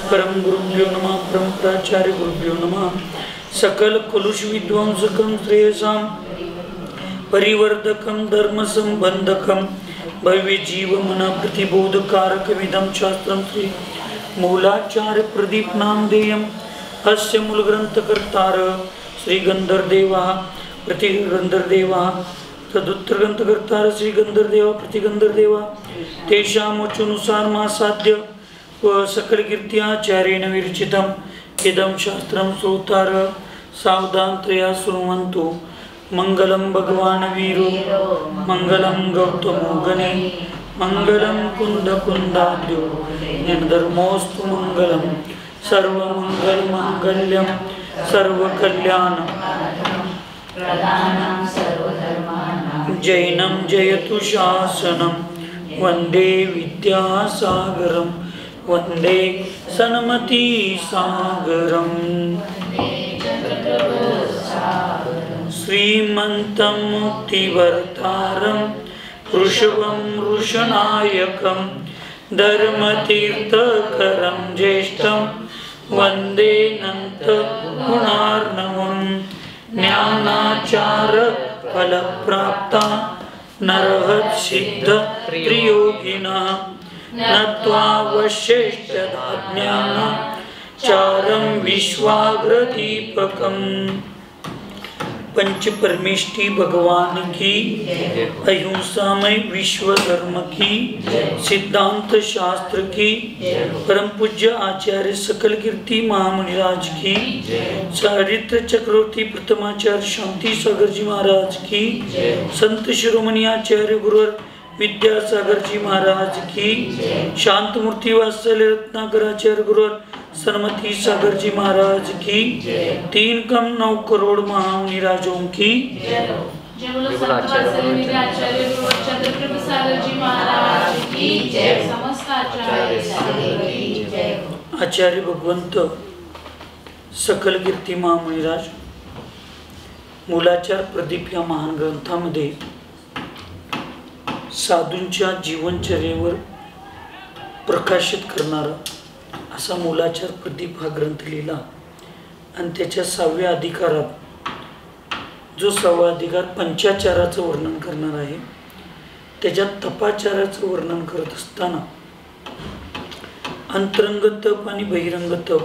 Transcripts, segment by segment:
परम गुरुभ्यो नमः परम प्राचार्य गुरुभ्यो नमः सकल कुलुष विद्वांसकं श्रेयसां परिवर्धकं धर्म संबंधकं भव्य जीवमन प्रतिबोधकारक विदं शास्त्रं श्री मूलाचार्य प्रदीप नामधेयम् अस्य मूलग्रंथकर्तार श्री गंधर्देवः प्रतिगंधर्देवः तदुत्तरग्रंथकर्तार श्री गंधर्देवः प्रतिगंधर्देवः तेषामोचनुसार मासाद्य व सकल कीर्त्याचार्येण विरचितम् इदं शास्त्रं श्रोतार सावधानतया शृण्वन्तु। मंगलम भगवान वीरो मंगलम गौतमो गणे मंगलम कुंद कुंदाद्यो निर्धर्मोस्तु मंगलम सर्वमंगल मांगल्यम सर्वकल्याण जैनं जयतु शासनं वंदे विद्यासागरं वंदे सन्मति सागरं श्रीमन्तं मुक्तिवर्तारं वृषभं वृषणायकं धर्मतीर्थकरं ज्येष्ठं वन्दे नन्तगुणार्णवं ज्ञानाचार फलप्राप्ता नरहत्सिद्धत्रियोगिनः नत्वा वशेष्ठदाज्ञानचारं विश्वाग्रदीपकम्। पंच परमेष्टि भगवान की, अहिंसामय विश्व धर्म की, सिद्धांत शास्त्र की, परम पूज्य आचार्य सकल कीर्ति महामुनिराज की, चारित्र चक्रवर्ती प्रथमाचार्य शांति सागर जी महाराज की, संत शिरोमणि आचार्य गुरुवर विद्यासागर जी महाराज की, शांत मूर्ति वात्सल्य रत्नाकर आचार्य गुरुवर सन्मति सागर जी महाराज की, 3 कम 9 करोड़ महामुनिराजों की, आचार्य भगवंत सकल कीर्ती महामुनिराज मूलाचार प्रदीप या महान ग्रंथामध्ये साधूंच्या जीवनचर्येवर प्रकाशित करणारा असा मूलाचार प्रदीप हा ग्रंथ लिहिला आणि त्याच्या 6व्या अधिकारात जो 6वा अधिकार पंचाचाराचं वर्णन करणार आहे, त्याच्यात तपाचाराचं वर्णन करत असताना अंतरंग तप आणि बहिरंग तप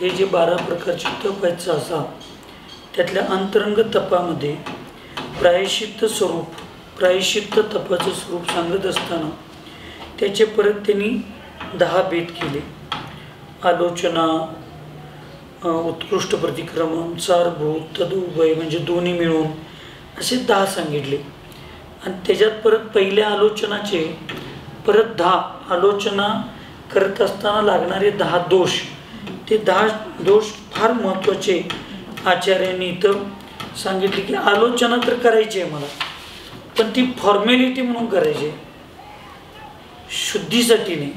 हे जे 12 प्रकारचे तप आहेत असा, त्यातल्या अंतरंग तपामध्ये प्रायश्चित्त स्वरूप प्रायश्चित्त तपाचं स्वरूप सांगत असताना त्याचे परत त्यांनी 10 भेद केले। आलोचना, उत्कृष्ट प्रतिक्रमण, सारभूत, तदुभय म्हणजे दोन्ही मिळून असे 10 सांगितले आणि त्याच्यात परत पहिल्या आलोचनाचे परत 10 आलोचना करत असताना लागणारे 10 दोष, ते 10 दोष फार महत्त्वाचे आचार्यांनी इथं सांगितले की आलोचना तर करायची आहे मला, पण ती फॉर्मॅलिटी म्हणून करायची, शुद्धीसाठी नाही।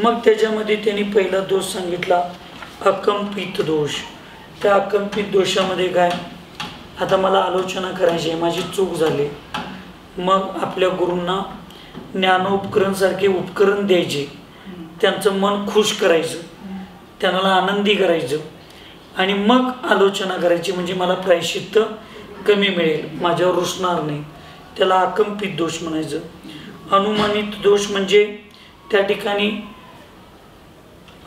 मग त्याच्यामध्ये त्यांनी पहिला दोष सांगितला अकंपित दोष। त्या अकंपित दोषामध्ये काय, आता मला आलोचना करायची आहे, माझी चूक झाली, मग आपल्या गुरूंना ज्ञानोपकरण सारखे उपकरण द्यायचे, त्यांचं मन खुश करायचं, त्यांना आनंदी करायचं आणि मग आलोचना करायची, म्हणजे मला प्रायश्चित्त कमी मिळेल, माझ्यावर रुसणार नाही, त्याला अकंपित दोष म्हणायचं। अनुमानित दोष म्हणजे त्या ठिकाणी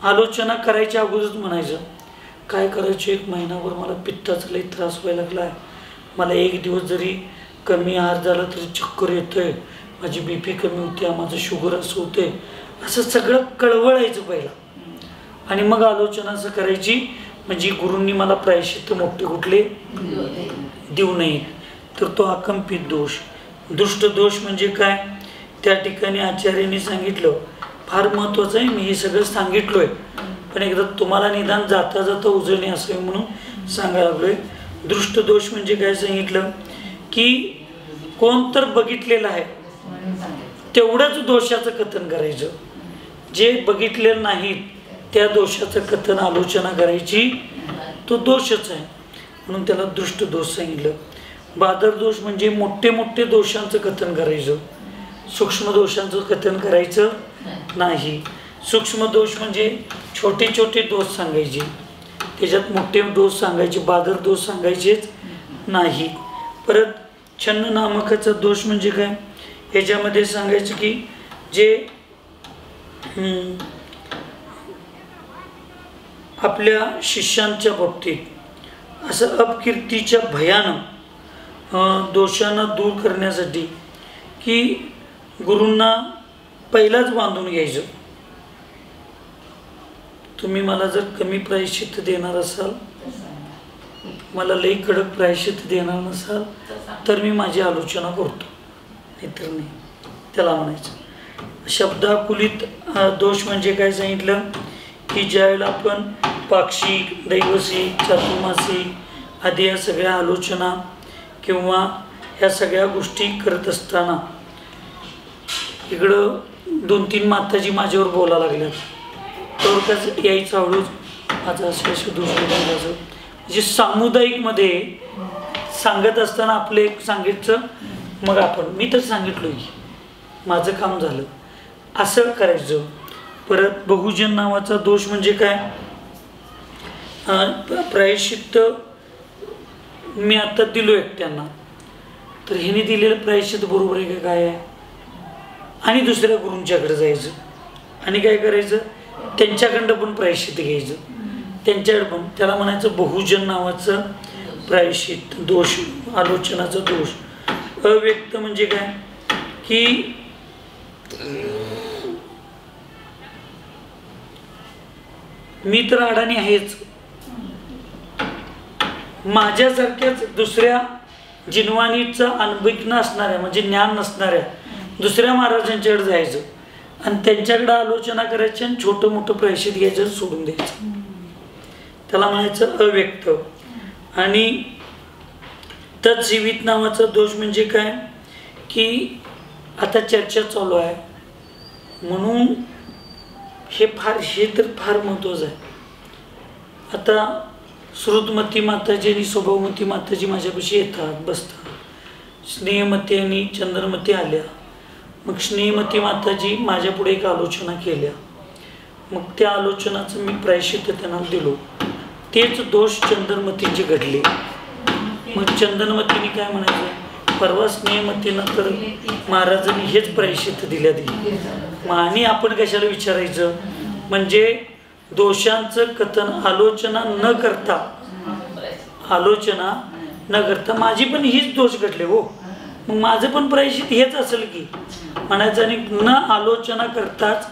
आलोचना करायच्या अगोदरच म्हणायचं काय करायचं, 1 महिनाभर मला पित्ताचा लई त्रास व्हायला लागला आहे, मला 1 दिवस जरी कमी आहार झाला तरी चक्कर येतोय, माझी BP कमी होते, माझं शुगर असं होते, असं सगळं कळवळायचं पहिला आणि मग आलोचना असं करायची, म्हणजे गुरूंनी मला प्रायश्चित्त मोठे कुठले देऊ नयेत। तर तो अकंपित दोष। दुष्ट दोष म्हणजे काय, त्या ठिकाणी आचार्यांनी सांगितलं फार महत्त्वाचं आहे, मी हे सगळं सांगितलोय पण एकदा तुम्हाला निदान जाता जाता उजळणे असावे म्हणून सांगायला लागलोय। दृष्ट दोष म्हणजे काय सांगितलं की कोण तर बघितलेलं आहे तेवढंच दोषाचं कथन करायचं, जे बघितलेलं नाहीत त्या दोषाचं कथन आलोचना करायची, तो दोषच आहे म्हणून त्याला दृष्ट दोष सांगितलं। बादर दोष म्हणजे मोठे मोठे दोषांचं कथन करायचं, सूक्ष्म दोषांचं कथन करायचं नाही। सूक्ष्म दोष म्हणजे छोटे छोटे दोष सांगायचे, त्याच्यात मोठे दोष सांगायचे, बादर दोष सांगायचेच नाही. परत छन्न नामकाचा दोष म्हणजे काय, ह्याच्यामध्ये सांगायचं की जे आपल्या शिष्यांच्या बाबतीत असं अपकीर्तीच्या भयानं दोषांना दूर करण्यासाठी की गुरूंना पहिलाच बांधून घ्यायचं. तुम्ही मला जर कमी प्रायश्चित्त देणार असाल, मला लई कडक प्रायश्चित्त देणार नसाल तर मी माझी आलोचना करतो, नाहीतर नाही. त्याला म्हणायचं शब्दाकुलित दोष म्हणजे काय सांगितलं की ज्यावेळेला आपण पाक्षिक, दैवसिक, चातुर्मासिक आदी या सगळ्या आलोचना किंवा ह्या सगळ्या गोष्टी करत असताना इकडं 2-3 माताजी माझ्यावर बोलायला लागल्यात, तर त्याच यायचं हळूच माझं असं दोष म्हणजे सामुदायिकमध्ये सांगत असताना आपलं एक सांगितलं, मग आपण मी तर सांगितलो की माझं काम झालं असं करायचं. परत बहुजन नावाचा दोष म्हणजे काय, प्रायश्चित्त मी आता दिलो एकट्यांना, तर ह्याने दिलेलं प्रायश्चित्त बरोबर आहे का काय आहे, आणि दुसऱ्या गुरूंच्याकडे जायचं आणि काय करायचं, त्यांच्याकडं पण प्रायश्चित्त घ्यायचं, त्यांच्याकडे पण. त्याला म्हणायचं बहुजन नावाचं प्रायश्चित्त दोष, आलोचनाचा दोष. अव्यक्त म्हणजे काय की मी तर अडाणी आहेच, माझ्यासारख्याच दुसऱ्या जिनवानीचा अनभिज्ञ असणाऱ्या म्हणजे ज्ञान नसणाऱ्या दुसऱ्या महाराजांच्याकडे जायचं आणि त्यांच्याकडे आलोचना करायची आणि छोटं मोठं प्रायश्चित्त घ्यायचं, सोडून द्यायचं. त्याला म्हणायचं अव्यक्त. आणि तत्जीवित नावाचा दोष म्हणजे काय की आता चर्चा चालू आहे म्हणून हे तर फार महत्त्वाचं आहे. आता श्रुतमती माताजी आणि स्वभावमती माताजी माझ्यापाशी येतात, बसतात. स्नेहमती आणि चंद्रमती आल्या, मग स्नेहमती माताजी माझ्या पुढे एक आलोचना केल्या, मग त्या आलोचनाचं मी प्रायश्चित्त त्यांना दिलो. तेच दोष चंद्रमतींचे घडले. मग चंद्रमतीने काय म्हणायचं, परवा स्नेहमतीनं तर महाराजांनी हेच प्रायश्चित्त दिल्या दिली, मग आणि आपण कशाला विचारायचं. म्हणजे दोषांचं कथन आलोचना न करता माझी पण हीच दोष घडले हो, मग माझं पण प्रायश्चित्त हेच असेल की म्हणायचं. आणि न आलोचना करताच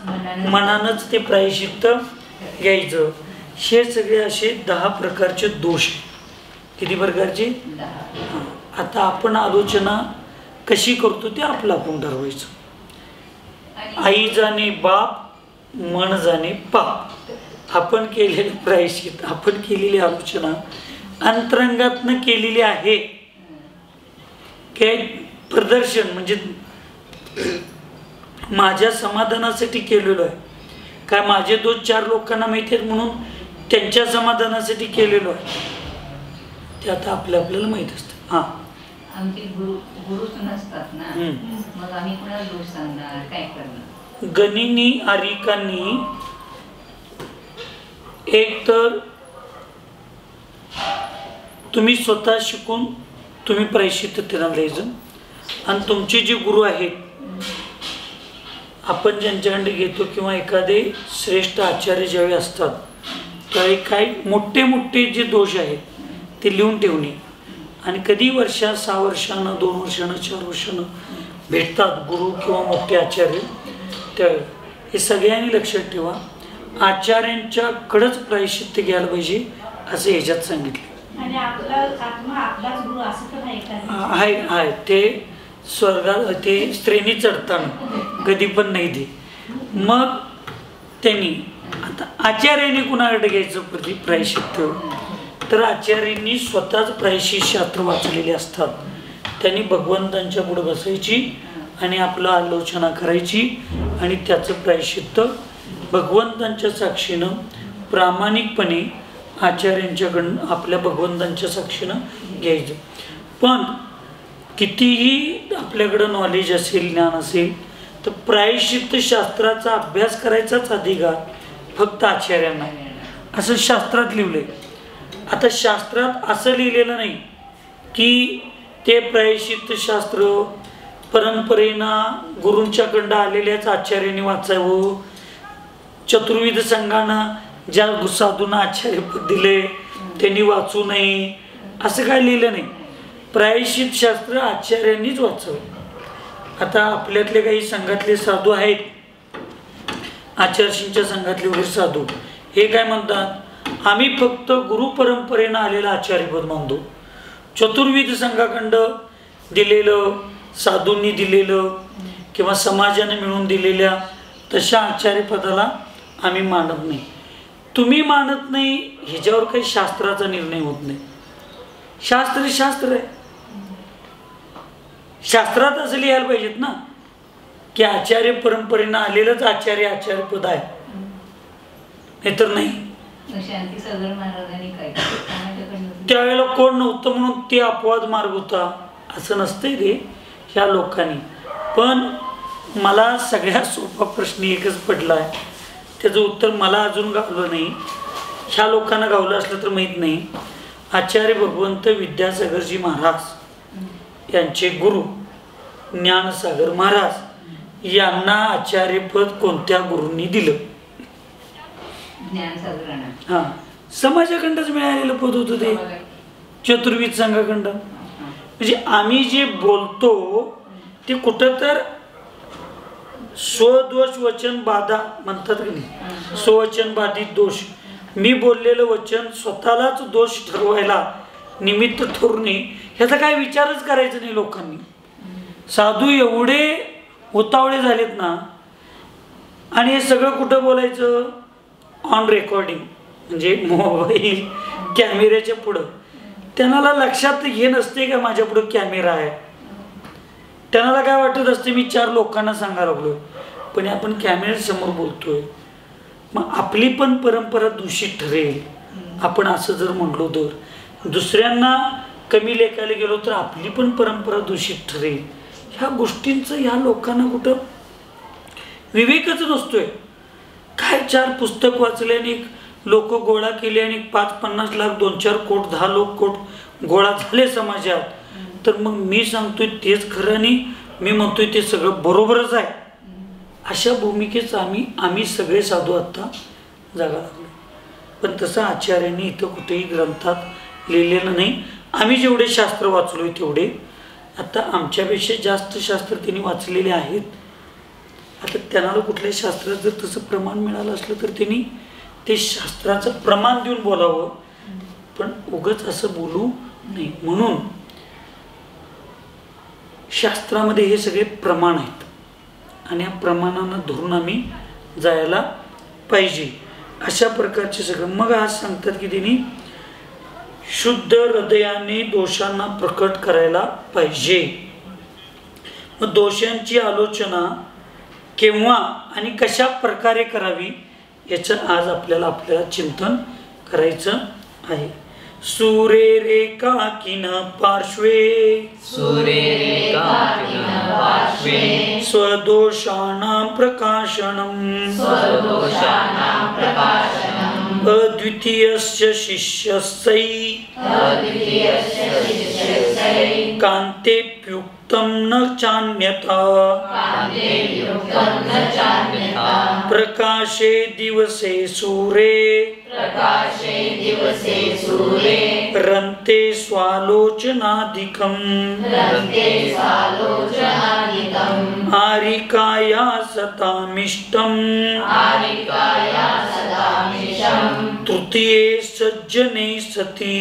मनानंच ते प्रायश्चित्त घ्यायचं. हे सगळे असे 10 प्रकारचे दोष. किती प्रकारचे. आता आपण आलोचना कशी करतो ते आपलं आपण ठरवायचं. आई जाणे बाप, मन जाणे पाप. आपण केलेले प्रायश्चित्त, आपण केलेली आलोचना अंतरंगातनं केलेली आहे काय प्रदर्शन म्हणजे माझ्या समाधानासाठी केलेलो आहे काय, माझे 2-4 लोकांना माहिती आहेत म्हणून त्यांच्या समाधानासाठी केलेलो आहे, ते आता आपल्याला माहित असतं. हां, आमचे गुरुच नसतात ना, मग आम्ही कोणाला दोष सांगणार, काय करणार. गणिनी आरिकांनी एक तर तुम्ही स्वतः शिकून तुम्ही प्रायश्चित्त त्यांना द्यायचं. आणि तुमचे जे गुरु आहेत आपण ज्यांच्याकडे घेतो किंवा एखादे श्रेष्ठ आचार्य ज्यावेळी असतात त्यावेळी काही मोठे जे दोष आहेत ते लिहून ठेवणे. आणि कधी 6 वर्षानं 2 वर्षानं 4 वर्षानं भेटतात गुरु किंवा मोठे आचार्य, त्यावेळी हे सगळ्यांनी लक्षात ठेवा. आचार्यांच्याकडंच प्रायश्चित्त घ्यायला पाहिजे असं ह्याच्यात सांगितलं आहे. ते स्वर्गात ते स्त्रीनी चढताना कधी पण नाही दे. मग त्यांनी आता आचार्याने कुणाकडे घ्यायचं प्रायश्चित्त, तर आचार्यांनी स्वतःच प्रायश्चित शास्त्र वाचलेले असतात. त्यांनी भगवंतांच्या पुढे बसायची आणि आपलं आलोचना करायची आणि त्याचं प्रायश्चित्त भगवंतांच्या साक्षीनं प्रामाणिकपणे आचार्यांच्याकडून आपल्या भगवंतांच्या साक्षीनं घ्यायचं. पण कितीही आपल्याकडं नॉलेज असेल, ज्ञान असेल, तर प्रायश्चित्त शास्त्राचा अभ्यास करायचाच अधिकार फक्त आचार्यांना आहे, असं शास्त्रात लिहिलंय. आता शास्त्रात असं लिहिलेलं नाही की ते प्रायश्चित्त शास्त्र परंपरेनं गुरूंच्याकडं आलेल्याच आचार्यांनी वाचावं, चतुर्विध संघानं ज्या साधूंना आचार्यपद दिले त्यांनी वाचू नये, असं काय लिहिलं नाही. प्रायश्चित्त शास्त्र आचार्यांनीच वाचावं. आता आपल्यातले काही संघातले साधू आहेत, आचार्यशींच्या संघातले वगैरे साधू, हे काय म्हणतात, आम्ही फक्त गुरु परंपरेनं आलेलं आचार्यपद मानतो. चतुर्विध संघाखंड दिलेलं, साधूंनी दिलेलं किंवा समाजाने मिळून दिलेल्या तशा आचार्यपदाला आम्ही मानत नाही. तुम्ही मानत नाही ह्याच्यावर काही शास्त्राचा निर्णय होत नाही. शास्त्र शास्त्र आहे. शास्त्रात असं लिहायला पाहिजेत ना की आचार्य परंपरेनं आलेलंच आचार्यपद आहे, नाहीतर नाही. शांती सागर महाराजांनी काय त्यावेळेला कोण नव्हतं म्हणून ते अपवाद मार्ग होता असं नसतंय ते ह्या लोकांनी. पण मला सगळ्यात सोपा प्रश्न एकच पडला आहे, त्याचं उत्तर मला अजून गावलं नाही, ह्या लोकांना गावलं असलं तर माहीत नाही. आचार्य भगवंत विद्यासागरजी महाराज यांचे गुरु ज्ञानसागर महाराज यांना आचार्यपद कोणत्या गुरूंनी दिलं? ज्ञानसागरांना. हां, समाजाखंडच मिळालेलं पद होतं ते, चतुर्विध संघाखंड. म्हणजे आम्ही जे बोलतो ते कुठं तर स्वदोष वचन बाधा म्हणतात की नाही, स्ववचन बाधित दोष. मी बोललेलं वचन स्वतःलाच दोष ठरवायला निमित्त ठरू नये ह्याचा काय विचारच करायचा नाही लोकांनी. साधू एवढे उतावळे झालेत ना, आणि हे सगळं कुठं बोलायचं, ऑन रेकॉर्डिंग, म्हणजे मोबाईल कॅमेऱ्याच्या पुढं. त्यांना लक्षात हे नसते का माझ्या पुढं कॅमेरा आहे, त्यांना काय वाटत असते मी 4 लोकांना सांगायला लागलो, पण आपण कॅमेऱ्यासमोर बोलतोय. मग आपली पण परंपरा दूषित ठरेल आपण असं जर म्हटलो तर. दुसऱ्यांना कमी लेखायला गेलो तर आपली पण परंपरा दूषित ठरेल. ह्या गोष्टींचं ह्या लोकांना कुठं विवेकच नसतोय. काय 4 पुस्तक वाचले आणि लोक गोळा केले आणि 5-50 लाख 2-4 कोट 10 कोट गोळा झाले समाजात, तर मग मी सांगतोय तेच खरं आणि मी म्हणतोय ते सगळं बरोबरच आहे. अशा भूमिकेच आम्ही सगळे साधू आत्ता जागा लागलो. पण तसं आचार्यांनी इथं कुठेही ग्रंथात लिहिलेलं नाही. आम्ही जेवढे शास्त्र वाचलोय तेवढे, आता आमच्यापेक्षा जास्त शास्त्र त्यांनी वाचलेले आहेत. आता त्यांना कुठल्याही शास्त्रात जर तसं प्रमाण मिळालं असलं तर त्यांनी ते शास्त्राचं प्रमाण देऊन बोलावं, पण उगाच असं बोलू नाही. म्हणून शास्त्रामध्ये हे सगळे प्रमाण आहेत आणि या प्रमाणांना धरून आम्ही जायला पाहिजे. अशा प्रकारचे सगळं. मग आज सांगतात की त्यांनी शुद्ध हृदयाने दोषांना प्रकट करायला पाहिजे. मग दोषांची आलोचना केव्हा आणि कशा प्रकारे करावी याचं आज आपल्याला चिंतन करायचं आहे. सूरे रेखा किन पार्श्वे स्वदोषाणां प्रकाशनम् अद्वितीयस्य शिष्यस्यै कान्तेप्युक्तं न चान्यथा प्रकाशे दिवसे सूरे रन्ते स्वालोचनादिकम् आरिकाया सतामिष्टम् तृतीये सज्जने सति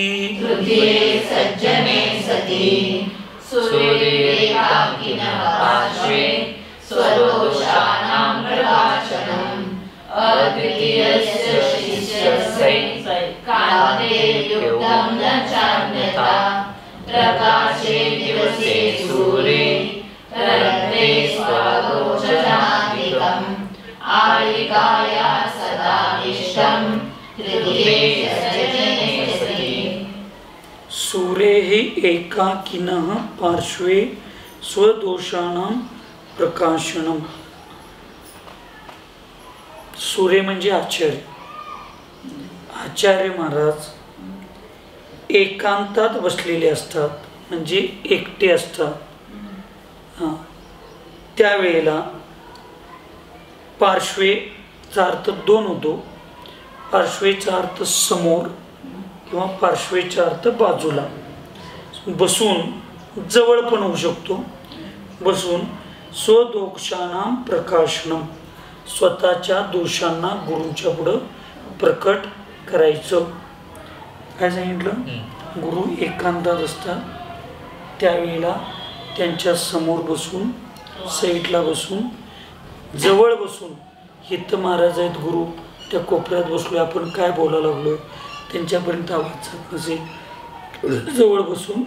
प्रकाशे दिवसे सूरे रन्ते स्वालोचनादिकम् आरिकाया सदामिष्टम् तृतीये सज्जने सति. सूरे एकाकिनः पार्श्वे स्वदोषाणां प्रकाशनम् सूर्य म्हणजे आचार्य. आचार्य महाराज एकांतात बसलेले असतात, म्हणजे एकटे असतात. त्यावेळेला पार्श्वेचा अर्थ दोन होतो. पार्श्वेचा अर्थ समोर किंवा पार्श्वेचा अर्थ बाजूला. बसून जवळ पण होऊ शकतो. बसून स्वदोषाणां प्रकाशनम, स्वतःच्या दोषांना गुरूंच्या पुढं प्रकट करायचं. काय सांगितलं? गुरु एकांतात असतात, त्यावेळेला त्यांच्या समोर बसून, साईडला बसून, जवळ बसून. इथं महाराज आहेत गुरु, त्या कोपऱ्यात बसलोय, आपण काय बोलायला लागलोय त्यांच्यापर्यंत आवाज जात नसेल. जवळ बसून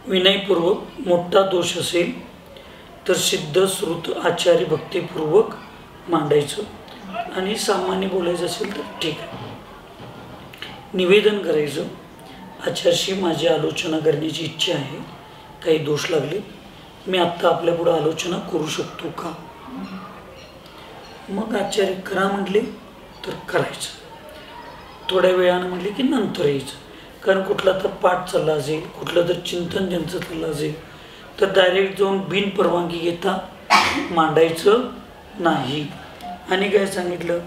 विनयपूर्वक, मोठा दोष असेल तर सिद्ध श्रुत आचार्य भक्तिपूर्वक मांडायचं, आणि सामान्य बोलायचं असेल तर ठीक आहे. निवेदन करायचं, आचार्यशी माझी आलोचना करण्याची इच्छा आहे, काही दोष लागले, मी आत्ता आपल्यापुढं आलोचना करू शकतो का? मग आचार्य करा म्हटले तर करायचं, थोड्या वेळानं म्हटले की नंतर यायचं. कारण कुठला तर पाठ चालला असेल, कुठलं तर चिंतन ज्यांचं चाललं असेल तर डायरेक्ट जाऊन बिन परवानगी घेता मांडायचं नाही. आणि काय सांगितलं?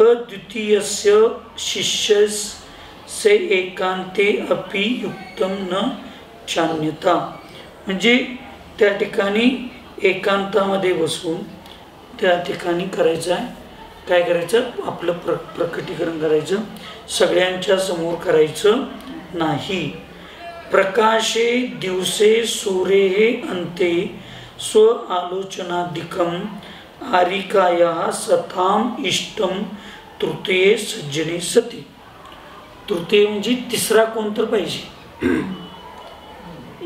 अद्वितीयस्य शिष्यस्य एकांते अपि युक्तम न चान्यता. म्हणजे त्या ठिकाणी एकांतामध्ये बसून त्या ठिकाणी करायचं आहे, काय करायचं? आपलं प्रकटीकरण करायचं, सगळ्यांच्या समोर करायचं नाही. प्रकाशे दिवसे सूर्ये अंते स्व आलोचनादिकम आरिकाया सताम इष्टम तृतीये सज्जने सती. तृतीय म्हणजे तिसरा कोण तर पाहिजे.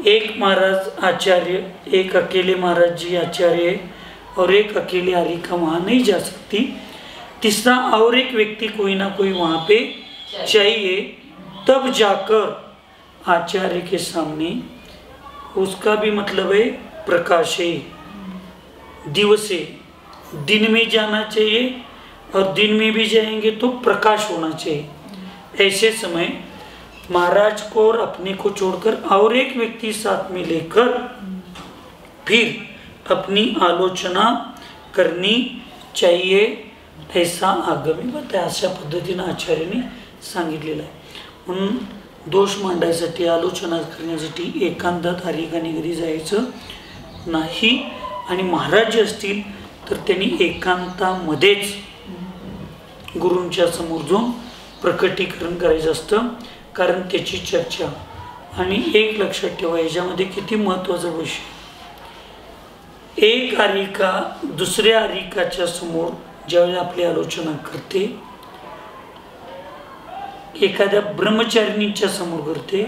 एक महाराज आचार्य, एक अकेले महाराज जी आचार्य और एक अकेले आरिका वहाँ नहीं जा सकती, तीसरा और एक व्यक्ति कोई ना कोई वहाँ पे चाहिए, तब जाकर आचार्य के सामने, उसका भी मतलब है प्रकाशे दिवसे, दिन में जाना चाहिए और दिन में भी जाएंगे तो प्रकाश होना चाहिए. ऐसे समय महाराज को और अपने को छोड़कर और एक व्यक्ति साथ में लेकर फिर अपनी आलोचना करनी चाहिए, ऐसा आगमी बताया. अशा पद्धतीने आचार्याने सांगितलेलं आहे. म्हणून दोष मांडायसाठी, आलोचना करण्यासाठी एकांतात हरिकानी घरी जायचं नाही. आणि महाराज जे असतील तर त्यांनी एकांतामध्येच गुरूंच्या समोर जाऊन प्रकटीकरण करायचं असतं, कारण त्याची चर्चा. आणि एक लक्षात ठेवा, याच्यामध्ये किती महत्त्वाचा विषय. एक आरिका दुसऱ्या आरिकाच्या समोर ज्यावेळी आपली आलोचना करते, एखाद्या ब्रह्मचारिणीच्या समोर करते,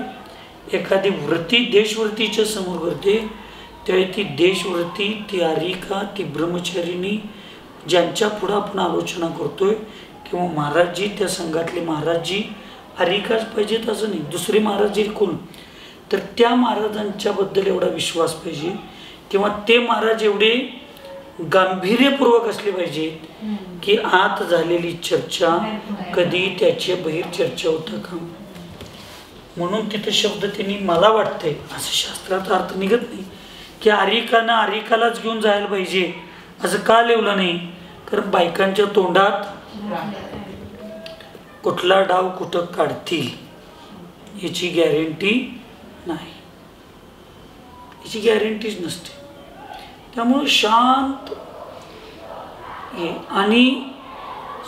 एखादी व्रती देशव्रतीच्या समोर करते, त्यावेळी ती देशव्रती, ती आरिका, ती ब्रह्मचारिणी ज्यांच्या पुढं आपण आलोचना करतोय, किंवा महाराजजी, त्या संघातले महाराजजी, आरिकाच पाहिजेत असं नाही, दुसरे महाराजजी कोण, तर त्या महाराजांच्याबद्दल एवढा विश्वास पाहिजे, किंवा ते महाराज एवढे गांभीर्यपूर्वक असले पाहिजेत की आत झालेली चर्चा कधी त्याच्या बाहेर चर्चा होता का. म्हणून तिथं शब्द त्यांनी, मला वाटतंय असं शास्त्राचा अर्थ निघत नाही की आरिकानं आरिकालाच घेऊन जायला पाहिजे असं का लिहिलं नाही. कारण बायकांच्या तोंडात कुठला डाव कुठं काढतील याची गॅरंटी नाही, याची गॅरंटीच नसते. त्यामुळे शांत हे. आणि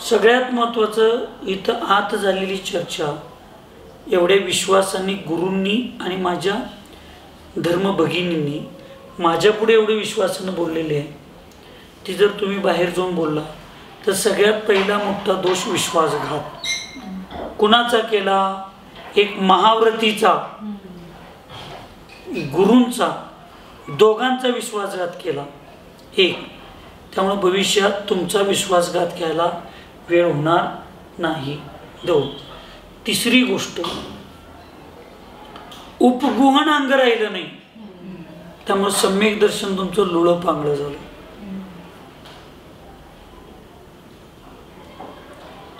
सगळ्यात महत्त्वाचं, इथं आत झालेली चर्चा एवढ्या विश्वासाने गुरूंनी आणि माझ्या धर्मभगिनींनी माझ्यापुढे एवढे विश्वासानं बोललेले आहे, ती जर तुम्ही बाहेर जाऊन बोलला तर सगळ्यात पहिला मोठा दोष विश्वासघात. कुणाचा केला? एक महाव्रतीचा, गुरूंचा, दोघांचा विश्वासघात केला एक. त्यामुळे भविष्यात तुमचा विश्वासघात घ्यायला वेळ होणार नाही. दोन. तिसरी गोष्ट, उपगुहन अंग राहिलं नाही, त्यामुळे सम्यक दर्शन तुमचं लुळं पांगळं झालं.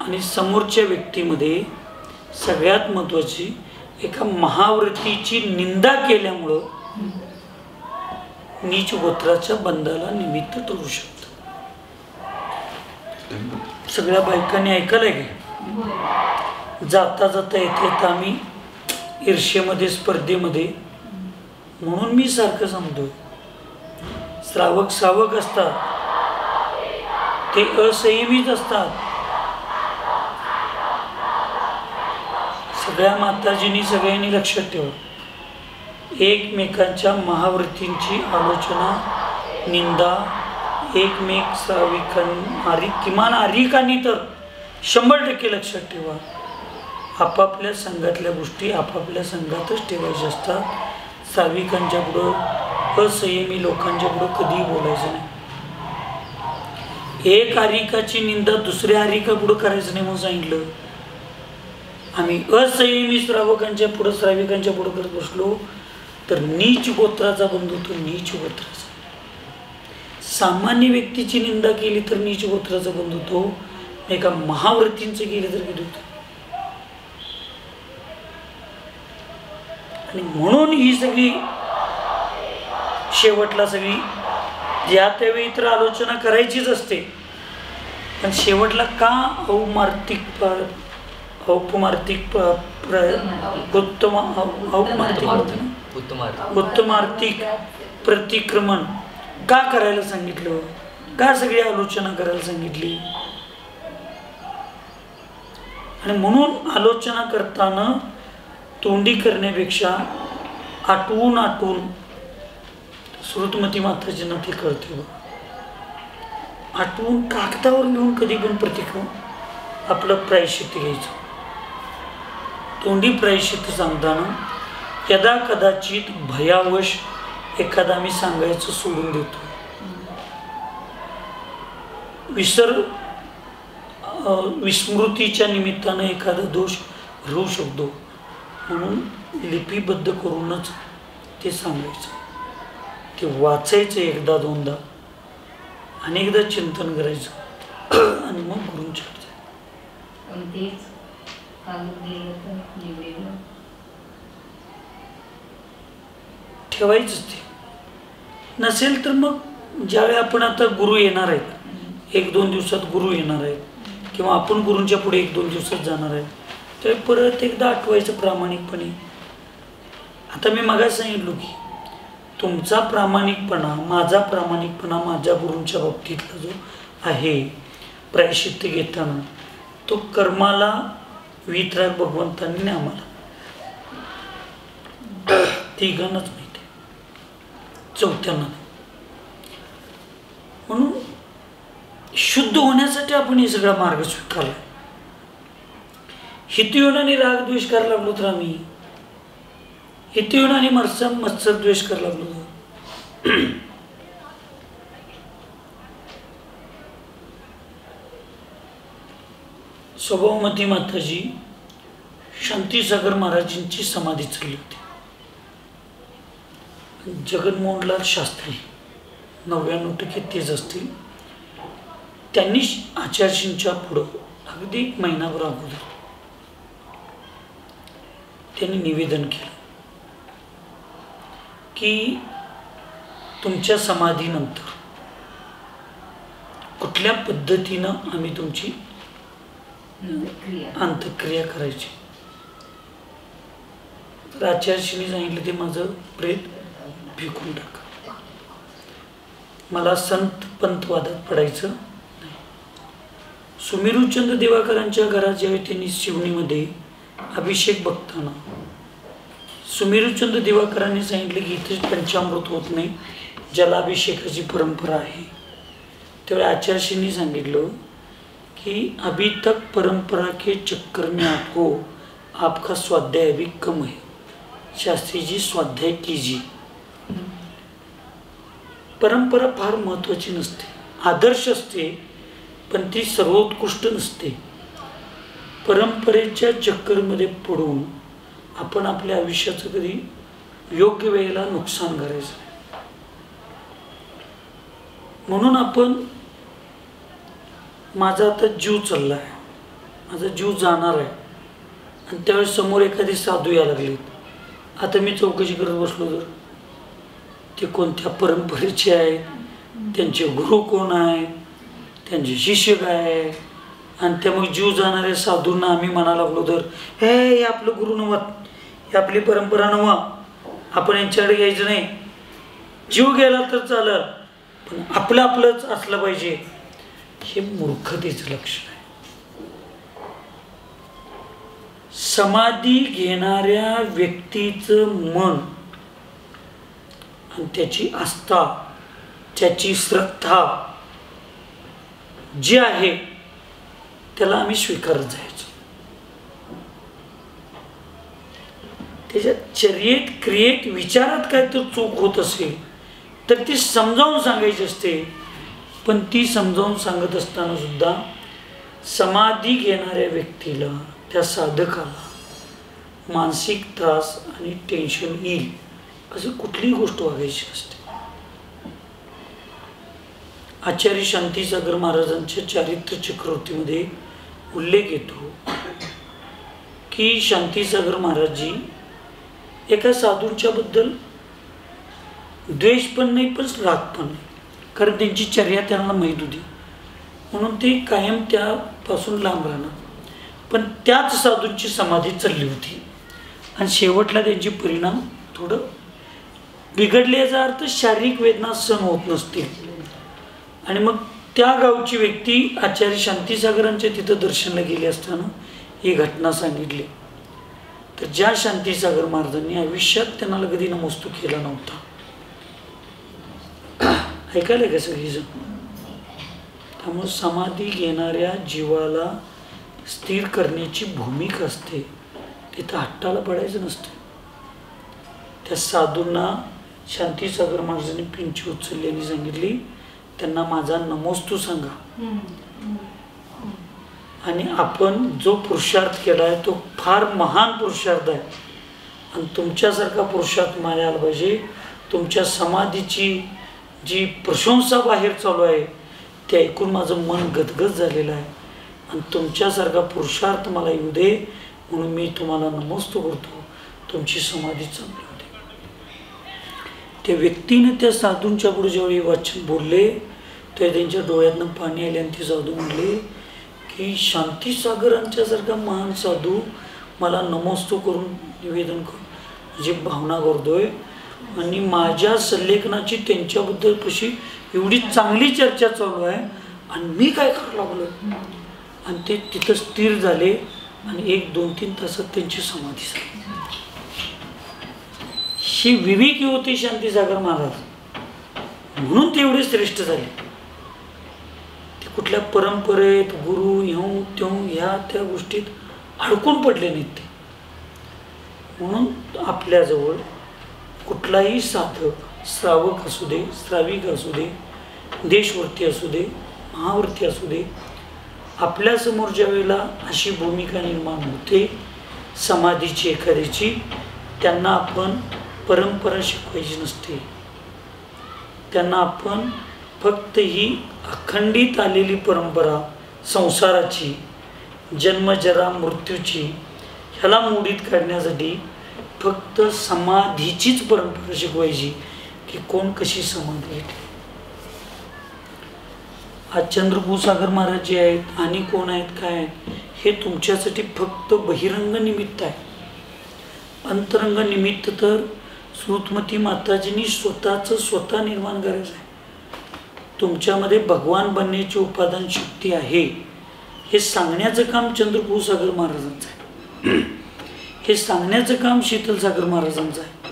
आणि समोरच्या व्यक्तीमध्ये सगळ्यात महत्त्वाची एका महाव्रतीची निंदा केल्यामुळं नीच गोत्राच्या बंधाला निमित्त ठरू शकतं. सगळ्या बायकांनी ऐकलंय की जाता जाता येथे तर आम्ही ईर्ष्येमध्ये स्पर्धेमध्ये, म्हणून मी सारखं सांगतो श्रावक असतात ते असंयमीच असतात. सगळ्या माताजींनी सगळ्यांनी लक्षात ठेवा, एकमेकांच्या महाव्रतींची आलोचना निंदा एकमेक श्राविकांनी किमान आरिकांनी तर 100% लक्षात ठेवा. आपापल्या संघातल्या गोष्टी आपापल्या संघातच ठेवायच्या असतात. श्राविकांच्या पुढं असंयमी लोकांच्या पुढं कधीही बोलायचं नाही. एक आरिकाची निंदा दुसऱ्या आरिका पुढं करायचं नाही म्हणून सांगितलं. आम्ही असंयमी श्राविकांच्या पुढं करत बसलो तर नीच गोत्राचा बंधू तो नीच गोत्राचा. सामान्य व्यक्तीची निंदा केली तर नीच गोत्राचा बंधू तो, एका महाव्रतींचं केली तर किती होतं. आणि म्हणून ही सगळी शेवटला सगळी ज्या त्यावेळी तर आलोचना करायचीच असते, पण शेवटला का उत्तमार्थिक प्रतिक्रमण का करायला सांगितलं, का सगळी आलोचना करायला सांगितली. आणि म्हणून आलोचना करताना तोंडी करण्यापेक्षा आटवून श्रुतमती माताजींना ते कळते. आटवून कागदावर लिहून कधी पण प्रतिक्रमण आपलं प्रायश्चित्त घ्यायचं. तोंडी प्रायश्चित्त सांगताना यदा कदाचित भयावश एखादा मी सांगायचं सोडून देतो, विस्मृतीच्या निमित्तानं एखादा दोष राहू शकतो, म्हणून लिपिबद्ध करूनच ते सांगायचं. ते वाचायचं एकदा दोनदा, अनेकदा चिंतन करायचं आणि मग गुरूंच्या ठेवायचंच. ते नसेल तर मग ज्यावेळी आपण आता गुरु येणार आहेत, 1-2 दिवसात गुरु येणार आहेत, किंवा आपण गुरूंच्या पुढे 1-2 दिवसात जाणार आहे, त्यावेळी परत एकदा आठवायचं प्रामाणिकपणे. आता मी मगाच सांगितलो की तुमचा प्रामाणिकपणा, माझा प्रामाणिकपणा माझ्या गुरूंच्या बाबतीतला जो आहे प्रायश्चित्त घेताना, तो कर्माला वितराग भगवंतांनी आम्हाला तिघांनाच माहिती, चौथ्यांना. म्हणून शुद्ध होण्यासाठी आपण हे सगळा मार्ग स्वीकारला. हितयोनाने राग द्वेष करायला लागलो तर आम्ही हितयोनाने मत्सर द्वेष करायला लागलो. स्वभावमती माताजी शांतीसागर महाराजांची समाधी चालली होती. जगनमोहनलाल शास्त्री 99% तेच असतील. त्यांनी आचार्यशींच्या पुढं अगदी 1 महिनाभर अगोदर त्यांनी निवेदन केलं की तुमच्या समाधीनंतर कुठल्या पद्धतीनं आम्ही तुमची अंत्यक्रिया करायची. तर आचार्यशींनी सांगितलं ते माझं प्रेत फेकून टाका, मला संत पंतवादात पडायचं नाही. सुमेरुचंद दिवाकरांच्या घरात ज्यावेळी त्यांनी शिवणीमध्ये अभिषेक बघताना सुमेरुचंद दिवाकरांनी सांगितलं की इथे पंचामृत होत नाही, जलाभिषेकाची परंपरा आहे. त्यावेळी आचार्यशींनी सांगितलं कि अभी तक परंपरा के चक्कर में आपको आपका स्वाध्याय अभी कम है, शास्त्री जी स्वाध्याय कीजिए. परंपरा फार महत्त्वाची नसते, आदर्श असते, पण ती सर्वोत्कृष्ट नसते. परंपरेच्या चक्करमध्ये पडून आपण आपल्या आयुष्याचं कधी योग्य वेळेला नुकसान करायचं. म्हणून आपण माझा आता जीव चालला आहे, माझा जीव जाणार आहे आणि त्यावेळेस समोर एखादी साधू यायला लागलीत, आता मी चौकशी करत बसलो तर ते कोणत्या परंपरेचे आहेत, त्यांचे गुरु कोण आहेत, त्यांचे शिष्य काय आहे, आणि त्यामुळे जीव जाणाऱ्या साधूंना आम्ही म्हणायला लागलो तर हे आपलं गुरु नव्हत, हे आपली परंपरा नव्हा, आपण यांच्याकडे यायचं नाही, जीव गेला तर चालेल पण आपलं आपलंच असलं पाहिजे, हे मूर्खतेचं लक्षण आहे. समाधी घेणाऱ्या व्यक्तीचं मन आणि त्याची आस्था, त्याची श्रद्धा जी आहे त्याला आम्ही स्वीकारत जायचो. त्याच्या चर्येत, क्रियेत, विचारात काय तर चूक होत असेल तर ती समजावून सांगायची असते. पण ती समजावून सांगत असताना सुद्धा समाधी घेणाऱ्या व्यक्तीला, त्या साधकाला मानसिक त्रास आणि टेन्शन येईल असं कुठलीही गोष्ट वागायची नसते. आचार्य शांतीसागर महाराजांच्या चारित्र्य चक्रवर्तीमध्ये उल्लेख येतो की शांतीसागर महाराजजी एका साधूंच्या बद्दल द्वेष पण नाही पण राग पण नाही, कारण त्यांची चर्या त्यांना माहीत होती म्हणून ते कायम त्यापासून लांब राहणार. पण त्याच साधूंची समाधी चालली होती आणि शेवटला त्यांचे परिणाम थोडं बिघडले, याचा अर्थ शारीरिक वेदना सहन होत नसतील. आणि मग त्या गावची व्यक्ती आचार्य शांतीसागरांच्या तिथं दर्शनाला गेली असताना ही घटना सांगितली. तर ज्या शांतीसागर महाराजांनी आयुष्यात त्यांना कधी नमस्तू केला नव्हता. ऐकायला का सगळीजण? त्यामुळे समाधी घेणाऱ्या जीवाला स्थिर करण्याची भूमिका असते, तिथं हट्टाला पडायचं नसतं. त्या साधूंना शांतीसागर महाराजांनी पिंची उचलली आणि सांगितली त्यांना माझा नमोस्तू सांगा. आणि आपण जो पुरुषार्थ केला आहे तो फार महान पुरुषार्थ आहे आणि तुमच्यासारखा पुरुषार्थ मला आला पाहिजे. तुमच्या समाधीची जी प्रशंसा बाहेर चालू आहे ते ऐकून माझं मन गदगद झालेलं आहे आणि तुमच्यासारखा पुरुषार्थ मला येऊ दे म्हणून मी तुम्हाला नमस्ते करतो. तुमची समाधी चांगली होते. त्या व्यक्तीने त्या साधूंच्या पुढे ज्यावेळी वाचन बोलले तर त्यांच्या डोळ्यातनं पाणी आले आणि ते साधू म्हणले की शांतीसागरांच्यासारखा महान साधू मला नमस्ते करून निवेदन करून जी भावना करतोय आणि माझ्या सल्लेखनाची त्यांच्याबद्दल कशी एवढी चांगली चर्चा चालू आहे आणि मी काय करायला लागलो. आणि ते तिथं स्थिर झाले आणि 1-2-3 तासात त्यांची समाधी झाली. ही विवेकी होते शांतीसागर महाराज म्हणून ते एवढे श्रेष्ठ झाले. ते कुठल्या परंपरेत गुरु ह्या त्यों ह्या त्या गोष्टीत अडकून पडले नाहीत ते. म्हणून आपल्याजवळ कुठलाही साधक, श्रावक असू दे, श्राविक असू दे, देशवृत्ती असू दे, महावृत्ती असू दे, आपल्यासमोर ज्या वेळेला अशी भूमिका निर्माण होते समाधीची एखाद्याची, त्यांना आपण परंपरा शिकवायची नसते. त्यांना आपण फक्त ही अखंडित आलेली परंपरा संसाराची, जन्मजरा मृत्यूची, ह्याला मोडीत काढण्यासाठी फक्त समाधीचीच परंपरा शिकवायची की कोण कशी समाधी घेतली. आज चंद्रभूसागर महाराज जे आहेत आणि कोण आहेत काय आहेत हे तुमच्यासाठी फक्त बहिरंग निमित्त आहे. अंतरंग निमित्त तर श्रुतमती माताजींनी स्वतः निर्माण करायचं आहे. तुमच्यामध्ये भगवान बनण्याची उपादान शक्ती आहे हे सांगण्याचं काम चंद्रभूसागर महाराजांचं आहे. हे सांगण्याचं काम शीतलसागर महाराजांचं आहे.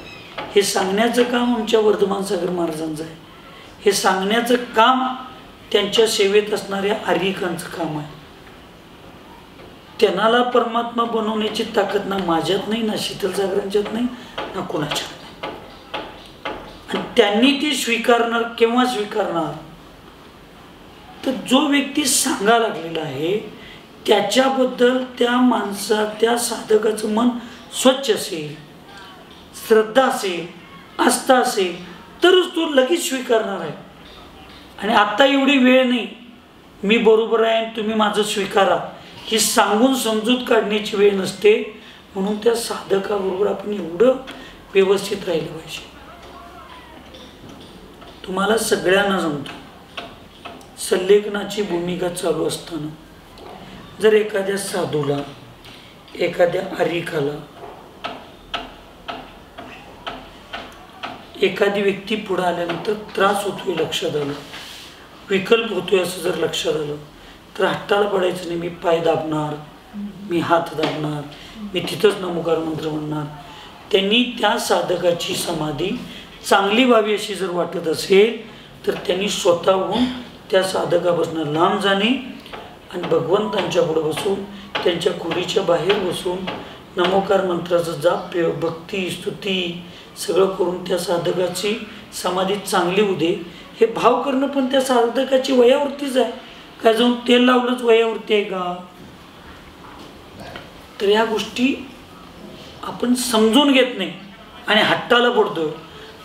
हे सांगण्याचं काम आमच्या वर्धमान सागर महाराजांचं आहे. हे सांगण्याचं काम त्यांच्या सेवेत असणाऱ्या आर्यिकांचं काम आहे. त्यांना परमात्मा बनवण्याची ताकद ना माझ्यात नाही, ना शीतलसागरांच्यात नाही, ना कोणाच्यात नाही. आणि त्यांनी ती स्वीकारणार केव्हा स्वीकारणार तर जो व्यक्ती सांगा लागलेला आहे त्याच्याबद्दल त्या त्या साधकाचं मन स्वच्छ असेल, श्रद्धा असेल, आस्था असेल तरच तो लगेच स्वीकारणार आहे. आणि आत्ता एवढी वेळ नाही मी बरोबर आहे तुम्ही माझं स्वीकारा ही सांगून समजूत काढण्याची वेळ नसते. म्हणून त्या साधकाबरोबर आपण एवढं व्यवस्थित राहिलं पाहिजे. तुम्हाला सगळ्यांना जमतं. संलेखनाची भूमिका चालू असताना जर एखाद्या साधूला, एखाद्या आरिकाला, एखादी व्यक्ती पुढे आल्यानंतर त्रास होतोय लक्षात आलं, विकल्प होतोय असं जर लक्षात आलं, तर हट्टाला पडायचं नाही. मी पाय दाबणार, मी हात दाबणार, मी तिथंच नमोकार मंत्र म्हणणार. त्यांनी त्या साधकाची समाधी चांगली व्हावी अशी जर वाटत असेल तर त्यांनी स्वतःहून त्या साधकापासून लांब जाणे आणि भगवंतांच्या पुढे बसून, त्यांच्या खोलीच्या बाहेर बसून नमोकार मंत्राचा जाप, भक्ती, स्तुती सगळं करून त्या साधकाची समाधी चांगली होऊ दे हे भाव करणं पण त्या साधकाची वयावरतीच आहे. काय जाऊन तेल लावलंच वयावरती आहे का? तर या गोष्टी आपण समजून घेत नाही आणि हट्टाला पडतोय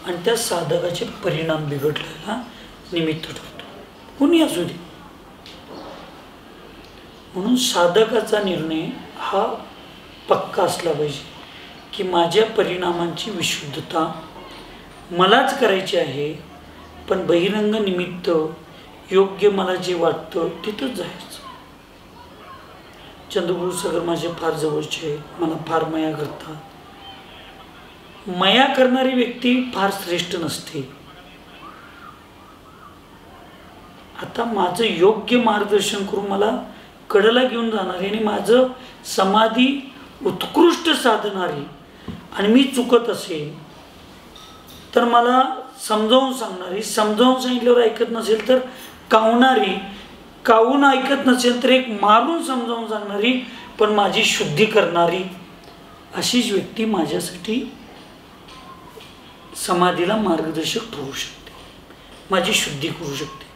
आणि त्या साधकाचे परिणाम बिघडलेला निमित्त ठरतो, कुणी असू दे. म्हणून साधकाचा निर्णय हा पक्का असला पाहिजे की माझ्या परिणामांची विशुद्धता मलाच करायची आहे, पण बहिरंग निमित्त योग्य मला जे वाटतं तिथंच जायचं. चंद्रगुरु सगर माझे फार जवळचे आहेत, मला फार माया करतात. माया करणारी व्यक्ती फार श्रेष्ठ नसते. आता माझं योग्य मार्गदर्शन करून मला कडेला घेऊन जाणारी आणि माझं समाधी उत्कृष्ट साधणारी आणि मी चुकत असेल तर मला समजावून सांगणारी, समजावून सांगितल्यावर ऐकत नसेल तर कावणारी, कावून ऐकत नसेल तर एक मारून समजावून सांगणारी पण माझी शुद्धी करणारी अशीच व्यक्ती माझ्यासाठी समाधीला मार्गदर्शक ठरू शकते, माझी शुद्धी करू शकते.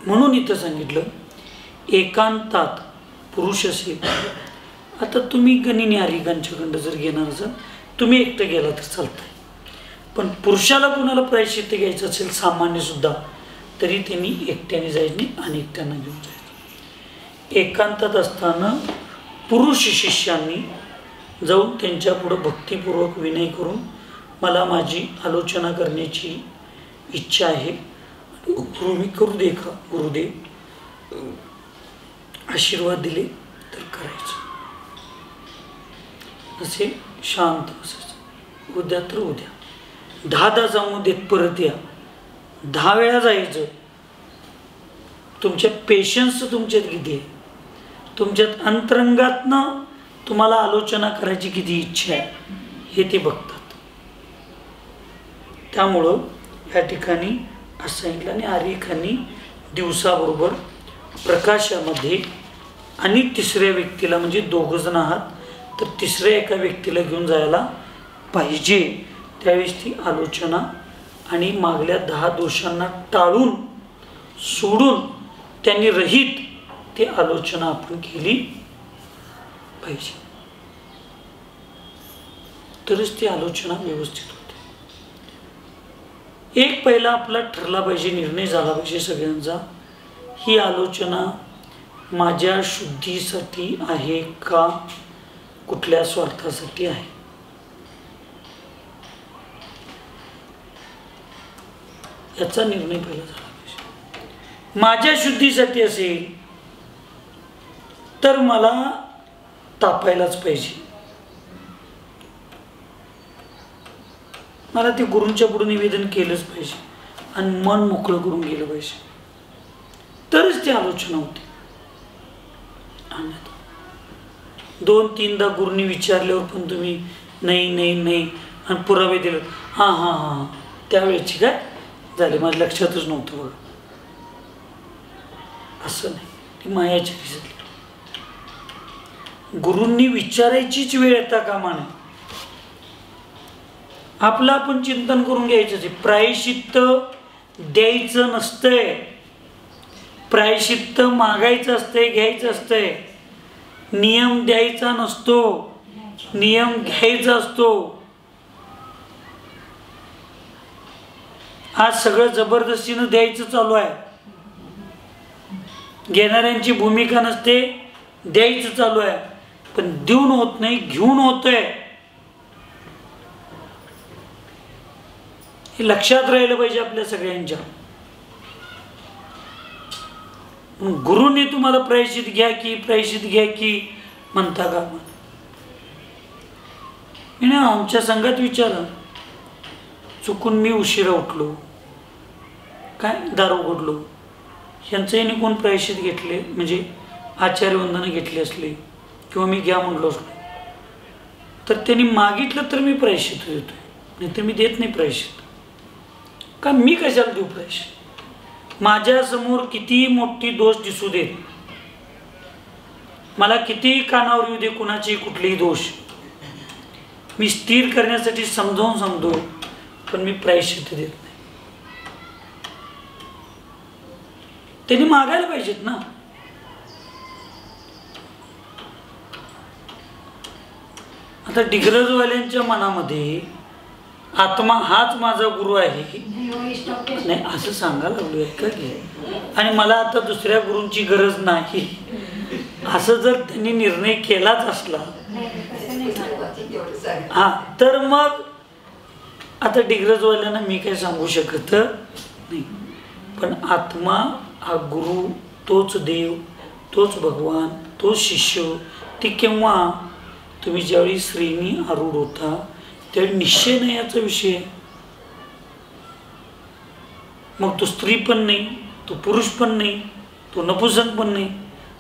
म्हणून इथं सांगितलं एकांतात पुरुष असेल. आता तुम्ही गणिनी आरिकांच्याकडं जर घेणार असाल, तुम्ही एकटं गेला तर चालतंय, पण पुरुषाला कोणाला प्रायश्चित्त घ्यायचं असेल सामान्य सुद्धा तरी त्यांनी एकट्याने जायचं नाही, अनेकट्यांना घेऊन जायचं. एकांतात असताना पुरुष शिष्यांनी जाऊन त्यांच्या पुढं भक्तिपूर्वक विनय करून मला माझी आलोचना करण्याची इच्छा आहे, गुरु मी करू दे का गुरुदेव, आशीर्वाद दिले तर करायचं. असे शांत बसायचं. उद्या तर उद्या 10दा जाऊन देत परत या, 10 वेळा जायचं. तुमच्या पेशन्स तुमच्यात किती आहे, तुमच्यात अंतरंगातनं तुम्हाला आलोचना करायची किती इच्छा आहे हे ते बघतात. त्यामुळं या ठिकाणी असं सांगितलं. आणि आरिकांनी दिवसाबरोबर प्रकाशामध्ये आणि तिसऱ्या व्यक्तीला, म्हणजे 2 जण आहात तर तिसऱ्या एका व्यक्तीला घेऊन जायला पाहिजे. त्यावेळेस ती आलोचना आणि मागल्या 10 दोषांना टाळून सोडून त्यांनी रहित ती आलोचना आपण केली पाहिजे, तरच ती आलोचना व्यवस्थित होते. एक पहिला आपला ठरला पाहिजे, निर्णय झाला पाहिजे सगळ्यांचा, ही आलोचना माझ्या शुद्धीसाठी आहे का कुठल्या स्वार्थासाठी आहे. याचा निर्णय पहिला झाला पाहिजे. माझ्या शुद्धीसाठी असेल तर मला तापायलाच पाहिजे, मला ते गुरूंच्या पुढे निवेदन केलंच पाहिजे आणि मन मोकळं करून गेलं पाहिजे, तरच ती आलोचना होते. 2-3दा गुरूंनी विचारल्यावर पण तुम्ही नाही नाही नाही आणि पुरावे दिले, हां हां हां त्यावेळेची काय झाले माझ्या लक्षातच नव्हतं बघा, असं नाही. ती मायाची झाली. गुरूंनी विचारायचीच वेळ येता कामा नये. आपलं आपण चिंतन करून घ्यायचं आहे. प्रायश्चित्त द्यायचं नसतंय, प्रायश्चित्त मागायचं असतंय, घ्यायचं असतंय. नियम द्यायचा नसतो, नियम घ्यायचा असतो. आज सगळं जबरदस्तीनं द्यायचं चालू आहे. घेणाऱ्यांची भूमिका नसते, द्यायचं चालू आहे, पण देऊन होत नाही, घेऊन होतंय. हे लक्षात राहिलं पाहिजे आपल्या सगळ्यांच्या. गुरुने तुम्हाला प्रायश्चित घ्या की म्हणता का? मी आमच्या संघात विचारलं, चुकून मी उशिरा उठलो, काय दारू उघडलो, यांचं याने कोण प्रायश्चित घेतले, म्हणजे आचार्यवंदना घेतली असली किंवा मी घ्या म्हणलो असलो तर त्यांनी मागितलं तर मी प्रायश्चित देतोय, नाही तर मी देत नाही प्रायश्चित. का मी कशाला देऊ प्रायश्चित? माझ्यासमोर किती मोठी दोष दिसू देत, मला किती कानावर येऊ दे कुणाची कुठलीही दोष, मी स्थिर करण्यासाठी समजावून सांगतो, पण मी प्रायश्चित देत नाही. त्यांनी मागायला पाहिजेत ना. आता डिग्रजवाल्यांच्या मनामध्ये आत्मा हाच माझा गुरु आहे नाही असं सांगायला लागलो आहे का की, आणि मला आता दुसऱ्या गुरूंची गरज नाही असं जर त्यांनी निर्णय केलाच असला हा, तर मग आता डिग्रजवाल्यांना मी काय सांगू शकत नाही. पण आत्मा हा गुरु, तोच देव, तोच भगवान, तोच शिष्य. ती केव्हा? तुम्ही ज्यावेळी श्रेणी आरूढ होता त्यावेळी निश्चय नाही याचा विषय. मग तो स्त्री पण नाही, तो पुरुष पण नाही, तो नपुंसक पण नाही,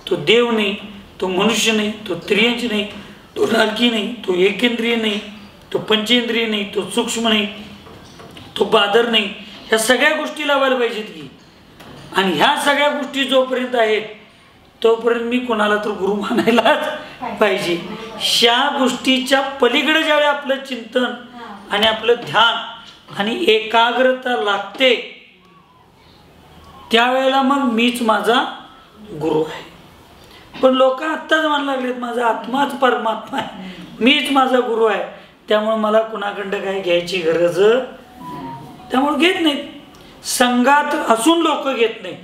तो देव नाही, तो मनुष्य नाही, तो त्रियंच नाही, तो नारकी नाही, तो एकेंद्रिय नाही, तो पंचेंद्रिय नाही, तो सूक्ष्म नाही, तो बादर नाही. ह्या सगळ्या गोष्टी लावायला पाहिजेत की. आणि ह्या सगळ्या गोष्टी जोपर्यंत आहेत तोपर्यंत मी कोणाला तर गुरु मानायलाच पाहिजे. ह्या गोष्टीच्या पलीकडे ज्यावेळी आपलं चिंतन आणि आपलं ध्यान आणि एकाग्रता लागते त्यावेळेला मग मीच माझा गुरु आहे. पण लोक आत्ताच म्हणायला लागलेत माझा आत्माच परमात्मा आहे, मीच माझा गुरु आहे, त्यामुळे मला कुणाकडं काय घ्यायची गरज, त्यामुळे घेत नाहीत. संघात असून लोक घेत नाहीत.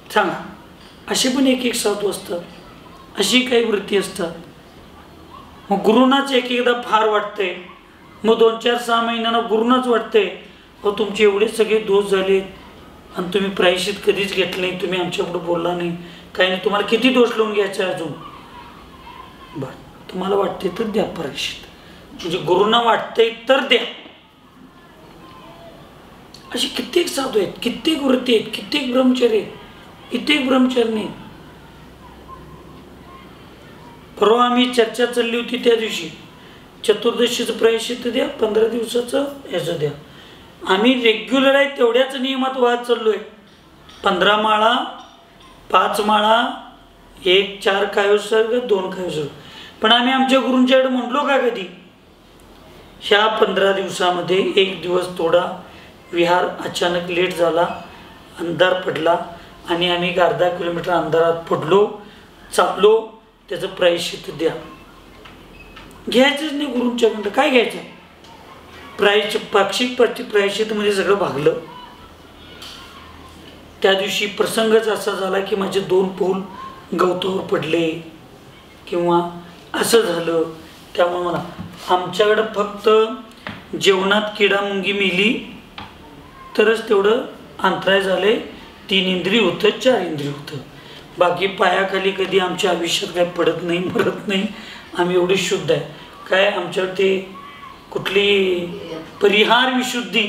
सांगा, असे पण एक साधू असतात, अशी काही वृत्ती असतात. मग गुरुनाच एकदा फार वाटतंय, मग 2-4-6 महिन्यांना गुरुनाच वाटतंय अहो तुमचे एवढे सगळे दोष झाले आणि तुम्ही प्रायश्चित कधीच घेतलं नाही, तुम्ही आमच्याकडे बोलला नाही, काही नाही, तुम्हाला किती दोष लावून घ्यायचा अजून. बरं, तुम्हाला वाटते तर द्या प्रायश्चित, म्हणजे गुरुना वाटतंय तर द्या. असे कित्येक साधू आहेत, कित्येक वृत्ती आहेत, कित्येक ब्रह्मचर्य आहेत, कित्येक ब्रह्मचर्य. परवा आम्ही चर्चा चालली होती त्या दिवशी चतुर्दशीचं प्रायश्चित द्या, 15 दिवसाचं ह्याचं द्या. आम्ही रेग्युलर आहे तेवढ्याच नियमात वाहत चाललो आहे. 15 माळा, 5 माळा, 1-4 कायोत्सर्ग, 2 कायोत्सर्ग. पण आम्ही आमच्या गुरूंच्याकडे म्हणलो का कधी ह्या 15 दिवसामध्ये एक दिवस थोडा विहार अचानक लेट झाला, अंधार पडला आणि आम्ही 1/2 किलोमीटर अंधारात पडलो, चाललो, त्याचं प्रायश्चित द्या. घ्यायचंच नाही गुरूंच्याकडं. काय घ्यायचं? पाक्षिक प्रायश्चितमध्ये सगळं भागलं. त्या दिवशी प्रसंगच असा झाला की माझे 2 पाऊल गवतावर पडले किंवा असं झालं. त्यामुळे मला आमच्याकडं फक्त जेवणात किडामुंगी मिली तरच तेवढं अंतराय झाले. 3 इंद्रिय होतं, 4 इंद्रिय होतं. बाकी पायाखाली कधी आमच्या आयुष्यात काय पडत नाही, मरत नाही. आम्ही एवढे शुद्ध आहे. काय आमच्यावर ते कुठली परिहार विशुद्धी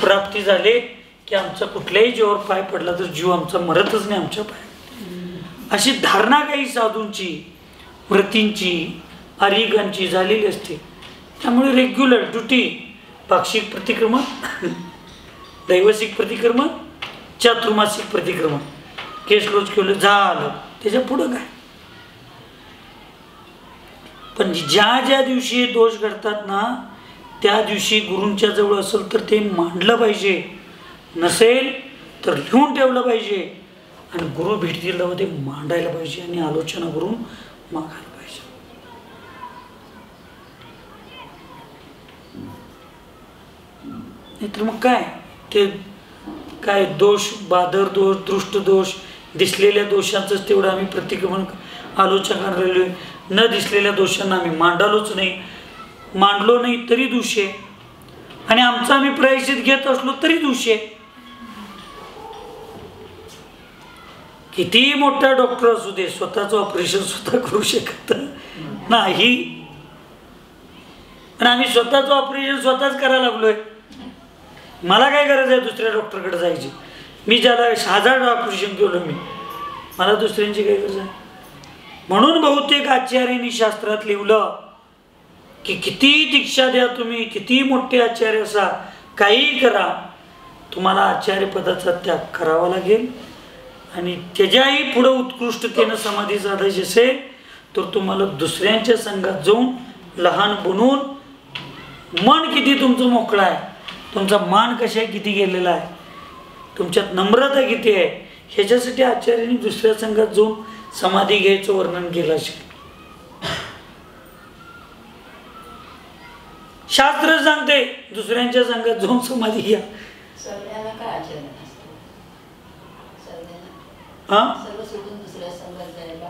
प्राप्ती झाले की आमचा कुठल्याही जीवावर पाय पडला तर जीव आमचा मरतच नाही आमच्या पाय. अशी धारणा काही साधूंची, व्रतींची, आर्यिकांची झालेली असते. त्यामुळे रेग्युलर ड्युटी, पाक्षिक प्रतिक्रमण, दैवसिक प्रतिक्रमण, चातुर्मासिक प्रतिक्रमण, केस रोज केलं झालं, त्याच्या पुढं काय. पण ज्या ज्या दिवशी दोष घडतात ना त्या दिवशी गुरूंच्या जवळ असेल तर ते मांडलं पाहिजे, नसेल तर लिहून ठेवलं पाहिजे आणि गुरु भेटीला ते मांडायला पाहिजे आणि आलोचना करून मागायला पाहिजे. नाहीतर मग काय ते काय दोष, बादर दोष, दृष्ट दोष दिसलेल्या दोषांचंच तेवढं आम्ही प्रतिक्रमण आलोचना राहिलो, न दिसलेल्या दोषांना आम्ही मांडलोच नाही, मांडलो नाही तरी दोष आहे, आणि आमचा आम्ही प्रायश्चित घेत असलो तरी दोष आहे. किती मोठा डॉक्टर असू दे, स्वतःचं ऑपरेशन स्वतः करू शकत नाही, आणि आम्ही स्वतःचं ऑपरेशन स्वतःच करायला लागलोय. मला काय गरज आहे दुसऱ्या डॉक्टरकडे जायची? मी ज्याला 1000 ऑपरेशन केलं मी, मला दुसऱ्यांची काय गरज आहे? म्हणून बहुतेक आचार्यांनी शास्त्रात लिहिलं की किती दीक्षा द्या तुम्ही, किती मोठे आचार्य असा, काही करा, तुम्हाला आचार्य पदाचा त्याग करावा लागेल. आणि त्याच्याही पुढं उत्कृष्टतेनं समाधी साधायची असेल तर तुम्हाला दुसऱ्यांच्या संघात जाऊन लहान बनून, मन किती तुमचं मोकळं आहे, तुमचा मान कशा किती गेलेला आहे, तुमच्यात नम्रता किती आहे, ह्याच्यासाठी आचार्यांनी दुसऱ्या संघात जाऊन समाधी घ्यायचं वर्णन केलं असेल. शास्त्र सांगते दुसऱ्यांच्या संघात जाऊन समाधी घ्या. सगळ्यांना काय आचरण असतं? सर्व सोडून दुसऱ्या संघात जायला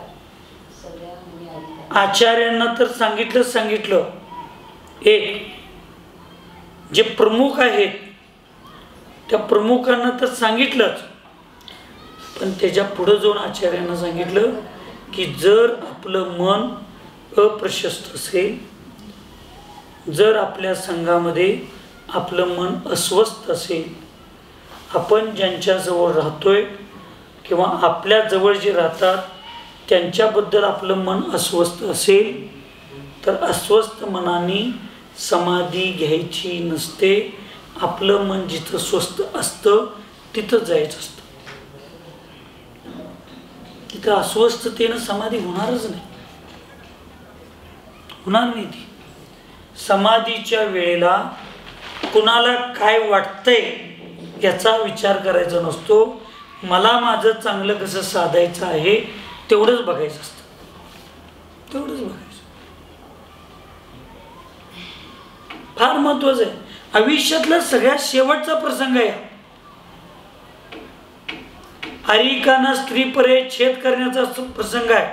सगळ्या मुली आली. आचार्यांना तर सांगितलं एक जे प्रमुख आहेत त्या प्रमुखांना तर सांगितलंच, पण त्याच्या पुढे जाऊन आचार्यांना सांगितलं की जर आपलं मन अप्रशस्त असेल, जर आपल्या संघामध्ये आपलं मन अस्वस्थ असेल, आपण ज्यांच्याजवळ राहतोय किंवा आपल्या जवळ जे राहतात त्यांच्याबद्दल आपलं मन अस्वस्थ असेल, तर अस्वस्थ मनाने समाधी घ्यायची नसते. आपलं मन जिथं स्वस्थ असतं तिथं जायचं असतं. तिथं अस्वस्थतेनं समाधी होणारच नाही, होणार नाही. ती समाधीच्या वेळेला कुणाला काय वाटतंय याचा विचार करायचा नसतो. मला माझं चांगलं कसं साधायचं आहे तेवढंच बघायचं असतं, तेवढंच बघायचं. फार महत्वाचं आहे. आयुष्यातला सगळ्यात शेवटचा प्रसंग आहे. हरिकाना स्त्री परे छेद करण्याचा प्रसंग आहे.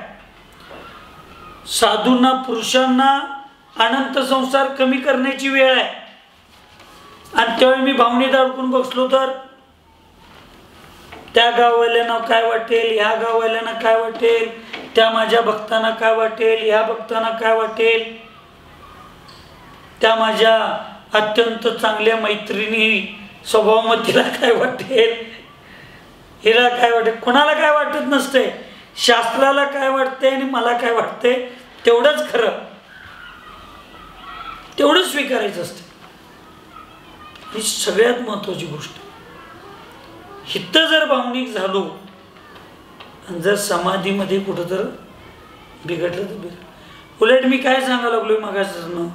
साधूंना पुरुषांना अनंत संसार कमी करण्याची वेळ आहे. आणि त्यावेळी मी भावनेत अडकून बसलो तर त्या गाववाल्यांना काय वाटेल, ह्या गाववाल्यांना काय वाटेल, त्या माझ्या भक्तांना काय वाटेल, ह्या भक्तांना काय वाटेल, त्या माझ्या अत्यंत चांगल्या मैत्रिणी स्वभावमतीला काय वाटेल, हिला काय वाटेल. कोणाला काय वाटत नसते. शास्त्राला काय वाटते आणि मला काय वाटते तेवढंच खरं, तेवढंच स्वीकारायचं असतं. ही सगळ्यात महत्वाची गोष्ट. हित जर भावनिक झालो आणि जर समाधीमध्ये कुठं तर बिघडलं तर बिघडलं. उलट मी काय सांगायला लागलोय मगापासून,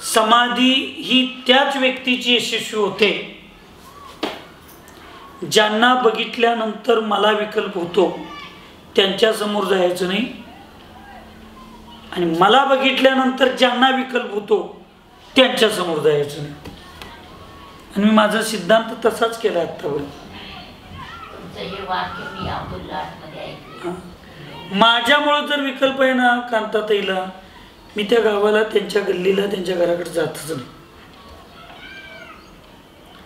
समाधी ही त्याच व्यक्तीची यशस्वी होते ज्यांना बघितल्यानंतर मला विकल्प होतो त्यांच्या समोर जायचं नाही, आणि मला बघितल्यानंतर ज्यांना विकल्प होतो त्यांच्या समोर जायचं नाही. आणि मी माझा सिद्धांत तसाच केला आतापर्यंत. माझ्यामुळं जर विकल्प आहे ना कांताताईला, मी त्या गावाला, त्यांच्या गल्लीला, त्यांच्या घराकडे जातच नाही.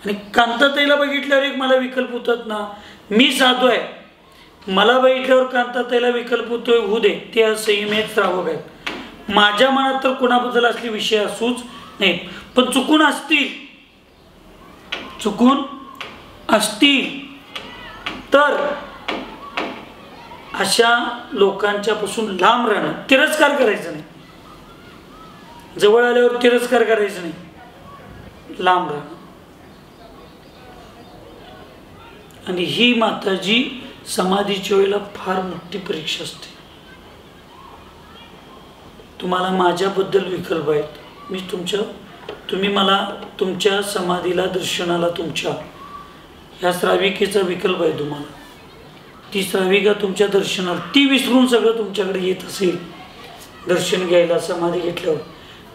आणि कांताताईला बघितल्यावर एक मला विकल्प होतात ना, मी साधू आहे, मला बघितल्यावर कांताताईला विकल्प होतोय, होऊ दे, ते संयमेत श्रावक आहेत. माझ्या मनात तर कोणाबद्दल असले विषय असूच नाहीत. पण चुकून असतील तर अशा लोकांच्या पासून लांब राहणं, तिरस्कार करायचं नाही. जवळ आल्यावर तिरस्कार करायचं नाही, लांब राहणं. आणि ही माताजी समाधीच्या वेळेला फार मोठी परीक्षा असते. तुम्हाला माझ्याबद्दल विकल्प आहेत. मी तुम्ही मला तुमच्या समाधीला, दर्शनाला, तुमच्या ह्या श्राविकेचा विकल्प आहे तुम्हाला. ती श्राविका तुमच्या दर्शनाला, ती विसरून सगळं तुमच्याकडे येत असेल दर्शन घ्यायला, समाधी घेतल्यावर,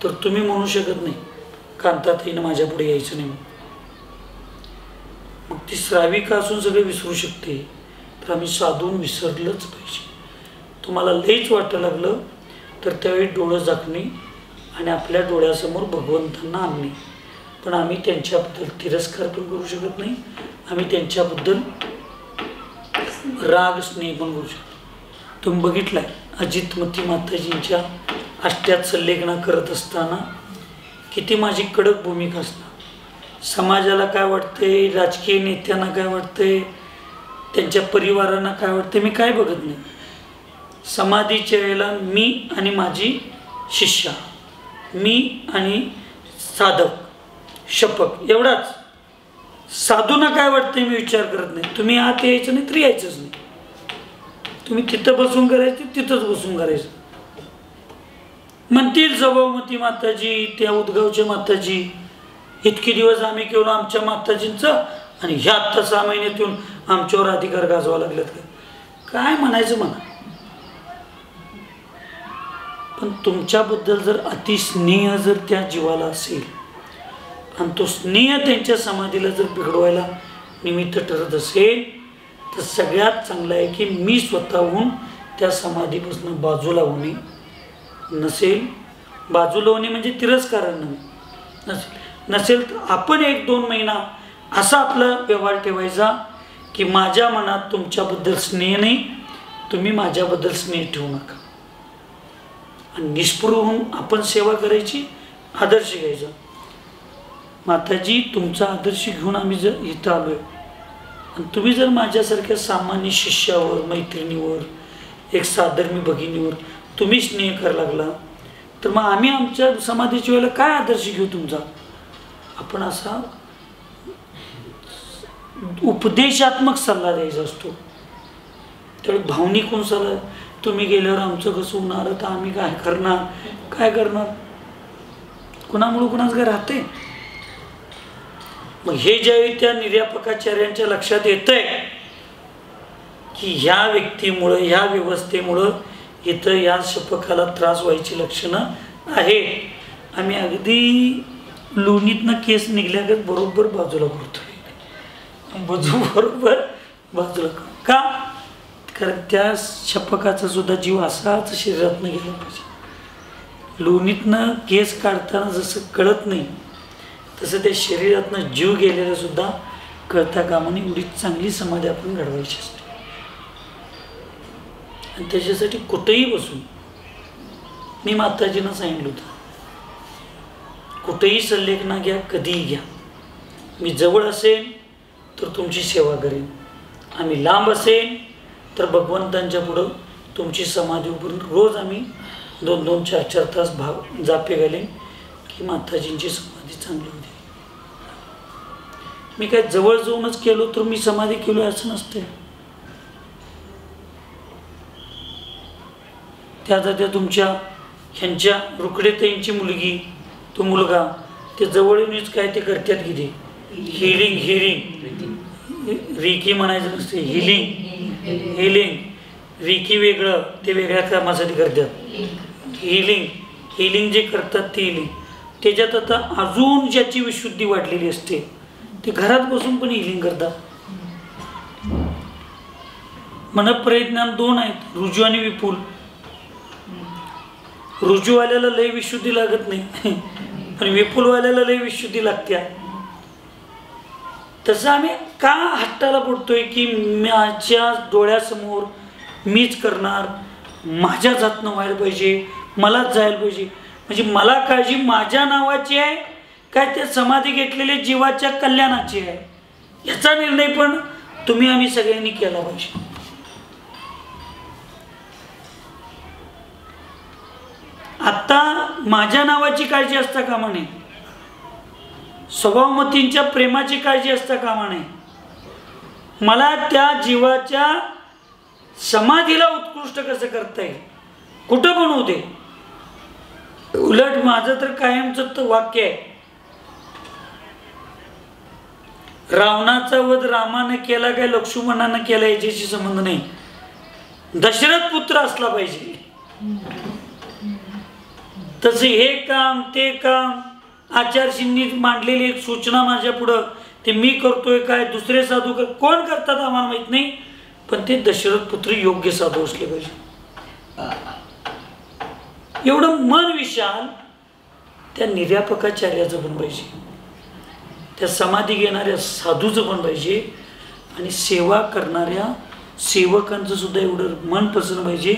तर तुम्ही म्हणू शकत नाही कांताताईनं माझ्या पुढे यायचं नाही. मग ती श्राविका असून सगळे विसरू शकते, तर आम्ही साधून विसरलंच पाहिजे. तुम्हाला लईच वाटायला लागलं तर त्यावेळी डोळं झाकणे आणि आपल्या डोळ्यासमोर भगवंतांना आणणे. पण आम्ही त्यांच्याबद्दल तिरस्कार पण करू शकत नाही, आम्ही त्यांच्याबद्दल राग स्नेह पण करू शकतो. तुम्ही बघितलाय अजितमती माताजींच्या अष्ट्यात संलेखना करत असताना किती माझी कडक भूमिका असणार. समाजाला काय वाटतंय, राजकीय नेत्यांना काय वाटतंय, त्यांच्या परिवारांना काय वाटतंय, मी काय बघत नाही. समाधीच्या वेळेला मी आणि माझी शिष्या, मी आणि साधक शपक एवढाच. साधूंना काय वाटतंय मी विचार करत नाही. तुम्ही आत यायचं नाही तर यायचंच नाही. तुम्ही तिथं बसून करायचं तिथंच बसून करायचं. म्हणतील सभावमती माताजी, त्या उदगावच्या माताजी, इतके दिवस आम्ही केलं आमच्या माताजींचं आणि ह्या आत्ता 6 महिन्यात येऊन आमच्यावर अधिकार गाजवा लागलेत का? काय म्हणायचं म्हणा. पण तुमच्याबद्दल जर अतिस्नेह जर त्या जीवाला असेल आणि तो स्नेह त्यांच्या समाधीला जर बिघडवायला निमित्त ठरत असेल तर सगळ्यात चांगलं आहे की मी स्वतःहून त्या समाधीपासून बाजूला होणे. नसेल बाजूला होणे म्हणजे तिरस्कारानं नसेल तर आपण 1-2 महिना असा आपला व्यवहार ठेवायचा की माझ्या मनात तुमच्याबद्दल स्नेह नाही, तुम्ही माझ्याबद्दल स्नेह ठेवू नका. आणि निष्पृह होऊन आपण सेवा करायची, आदर्श घ्यायचा. माताजी तुमचा आदर्श घेऊन आम्ही जर इथं आलो आहे आणि तुम्ही जर माझ्यासारख्या सामान्य शिष्यावर, मैत्रिणीवर, एक साधर्मी भगिनीवर तुम्ही स्नेह करायला लागला तर मग आम्ही आमच्या समाधीच्या वेळेला काय आदर्श घेऊ तुमचा? आपण असा उपदेशात्मक सल्ला द्यायचा असतो. त्यावेळी भावनिक कोण सल्ला, तुम्ही गेल्यावर आमचं कसं होणार, तर आम्ही काय करणार, कुणामुळे कुणाच काय राहते. मग हे ज्यावेळी त्या निर्यापकाचार्यांच्या लक्षात येतंय की ह्या व्यक्तीमुळं, ह्या व्यवस्थेमुळं इथं या शपकाला त्रास व्हायची लक्षणं आहेत, आम्ही अगदी लोणीतनं केस निघल्यागत बरोबर बाजूला करतोय. बरोबर बाजूला का? कारण त्या शपकाचा सुद्धा जीव असाच शरीरातनं गेला पाहिजे. लोणीतनं केस काढताना जसं कळत नाही तसं त्या शरीरातनं जीव गेलेला सुद्धा कळता कामा नये. एवढी चांगली समाधी आपण घडवायची असते. आणि त्याच्यासाठी कुठेही बसून मी माताजींना सांगितलं होतं, कुठेही संलेखना घ्या, कधीही घ्या. मी जवळ असेन तर तुमची सेवा करेन, आम्ही लांब असेन तर भगवंतांच्या पुढं तुमची समाधी उभारून रोज आम्ही 2-2, 4-4 तास जापे घालेन की माताजींची समाधी चांगली होती. मी काय जवळ जाऊनच केलो तर मी समाधी केलो असं नसते. त्या तुमच्या ह्यांच्या रुकडेताईंची मुलगी, तो मुलगा, ते जवळ येऊनच काय ते करतात की ते हिलिंग रिकी म्हणायचं नसते, हिलिंग रिकी वेगळं, ते वेगळ्या कामासाठी करतात. हिलिंग जे करतात ते हिलिंग, त्याच्यात आता अजून ज्याची विशुद्धी वाढलेली असते ते घरात बसून पण हिलिंग करतात. मनप्रयत्नात 2 आहेत, रुजू आणि विपुल. रुजूवाल्याला लय विशुद्धी लागत नाही पण विपुलवाल्याला लय विशुद्धी लागत्या. तसं आम्ही का हट्टाला पडतोय की माझ्या डोळ्यासमोर मीच करणार, माझ्याच हातनं व्हायला पाहिजे, मलाच जायला पाहिजे. म्हणजे मला काळजी माझ्या नावाची आहे काय त्या समाधी घेतलेल्या जीवाच्या कल्याणाची आहे, याचा निर्णय पण तुम्ही आम्ही सगळ्यांनी केला पाहिजे. आता माझ्या नावाची काळजी असता कामा नये, स्वभावमतींच्या प्रेमाची काळजी असता कामा नये. मला त्या जीवाच्या समाधीला उत्कृष्ट कसं करता येईल, कुठं पण होऊ दे. उलट माझं तर कायमचं वाक्य आहे, रावणाचा वध रामानं केला काय लक्ष्मणानं केला याच्याशी संबंध नाही, दशरथ पुत्र असला पाहिजे. तसे हे काम ते काम आचारशींनी मांडलेली एक सूचना माझ्या पुढं ते मी करतोय काय, दुसरे साधू कोण करतात आम्हाला माहित नाही, पण ते दशरथ पुत्र योग्य साधू असले पाहिजे. एवढं मन विशाल त्या निर्यापकाचार्याचं पण पाहिजे, त्या समाधी घेणाऱ्या साधूचं पण पाहिजे, आणि सेवा करणाऱ्या सेवकांचं सुद्धा एवढं मन प्रसन्न पाहिजे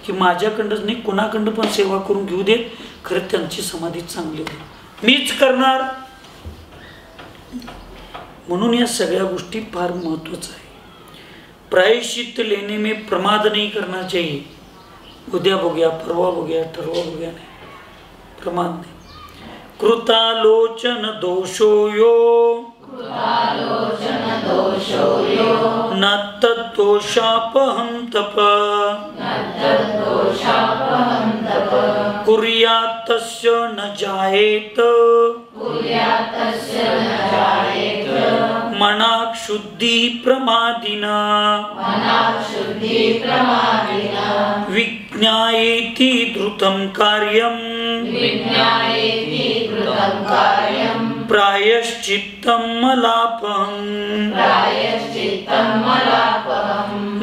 की माझ्याकडंच नाही कोणाकडं पण सेवा करून घेऊ देत, खरं त्यांची समाधी चांगली होईल, मीच करणार. म्हणून या सगळ्या गोष्टी फार महत्वाचं आहे. प्रायश्चित लेने में प्रमाद नहीं करना चाहिए. उद्या बघूया, परवा बघूया, ठरवा बघूया, नाही प्रमाद नाही. कृतालोचन दोषो यो न तद्दोषापहं तप कुर्यात् तस्य न जायेत मनाक् शुद्धि प्रमादिना विज्ञायेति द्रुतं कार्यं प्रायश्चित्तं मलापहं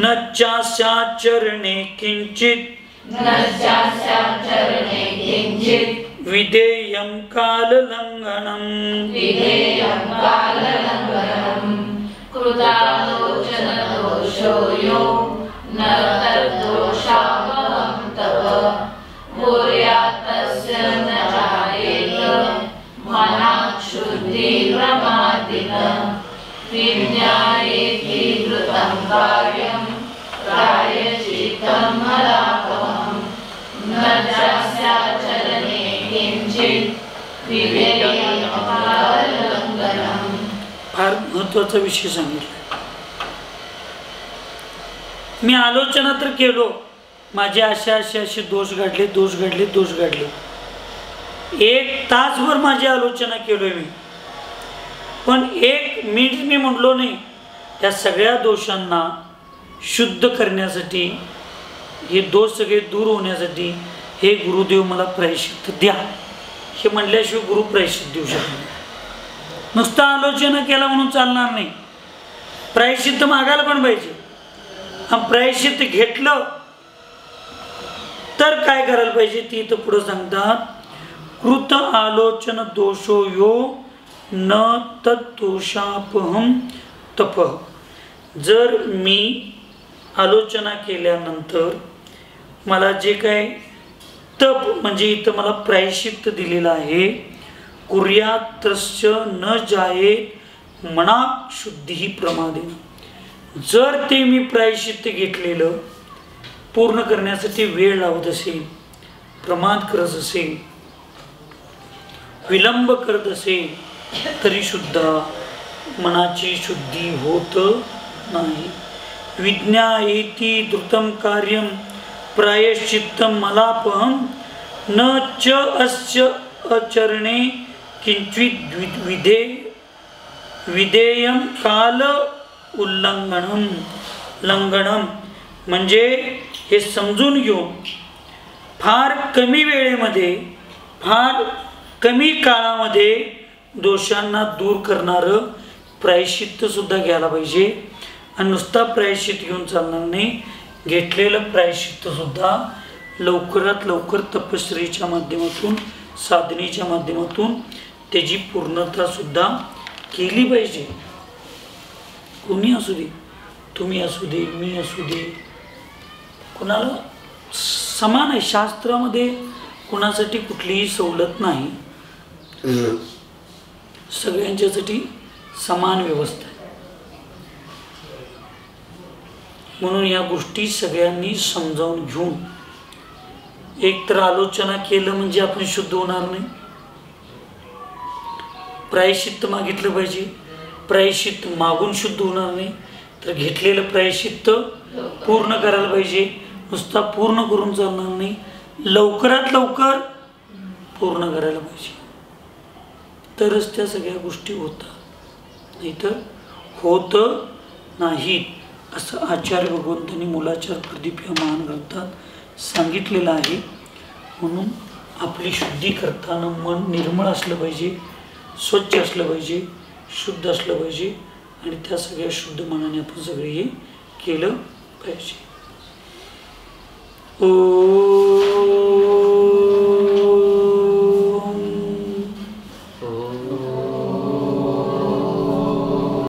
न चास्याचरणे किंचित् विधेयं काललंघनं फार महत्वाचा विषय सांगितला. मी आलोचना तर केलो, माझे असे दोष घडले. 1 तासभर माझी आलोचना केलोय मी, पण 1 मिनिट मी म्हटलो नाही. त्या सगळ्या दोषांना शुद्ध करण्यासाठी, हे दोष सगळे दूर होण्यासाठी, हे गुरुदेव मला प्रायश्चित्त द्या, हे म्हणल्याशिवाय गुरु प्रायश्चित्त देऊ शकत नाही. नुसतं आलोचना केला म्हणून चालणार नाही, प्रायश्चित्त मागायला पण पाहिजे. आणि प्रायश्चित्त घेतलं तर काय करायला पाहिजे ती इथं पुढं सांगतात. कृत आलोचन दोषो यो न तद्दोषापहं तप. जर मी आलोचना केल्यानंतर मला जे काय तप म्हणजे इथं मला प्रायश्चित्त दिलेलं आहे, कुर्यात् तस्य न जायेत मनाक् शुद्धी प्रमादेन. जर ते मी प्रायश्चित्त घेतलेलं पूर्ण करण्यासाठी वेळ लावत असेल, प्रमाद करत असेल, विलंब करत असेल, तरी सुद्धा मनाची शुद्धी होत नाही. विज्ञायेति द्रुतं कार्यं प्रायश्चित्तं मलापहं न च अस्य आचरणे किंचित विधेयं काल लंघनम. म्हणजे हे समजून घेऊन फार कमी वेळेमध्ये, फार कमी काळामध्ये दोषांना दूर करणारं प्रायश्चित्त सुद्धा घ्यायला पाहिजे. आणि नुसता प्रायश्चित्त घेऊन चालणार नाही, घेतलेलं प्रायश्चित्त सुद्धा लवकरात लवकर तपश्चर्येच्या माध्यमातून, साधनेच्या माध्यमातून त्याची पूर्णता सुद्धा केली पाहिजे. कोणी असू दे, तुम्ही असू दे, मी असू दे, कुणाला समान आहे. शास्त्रामध्ये कुणासाठी कुठलीही सवलत नाही, सगळ्यांच्यासाठी समान व्यवस्था आहे. म्हणून या गोष्टी सगळ्यांनी समजावून घेऊन, एकतर आलोचना केलं म्हणजे आपण शुद्ध होणार नाही, प्रायश्चित्त मागितलं पाहिजे, प्रायश्चित्त मागून शुद्ध होणार नाही, तर घेतलेलं प्रायश्चित्त पूर्ण करायला पाहिजे. नुसता पूर्ण करून चालणार नाही, लवकरात लवकर पूर्ण करायला पाहिजे, तरच त्या सगळ्या गोष्टी होतात, नाहीतर होत नाहीत. असं आचार्य भगवंतांनी मूलाचार प्रदीप या महान ग्रंथात सांगितलेलं आहे. म्हणून आपली शुद्धी करताना मन निर्मळ असलं पाहिजे, स्वच्छ असलं पाहिजे, शुद्ध असलं पाहिजे आणि त्या सगळ्या शुद्ध मनाने आपण सगळे हे केलं पाहिजे. ओम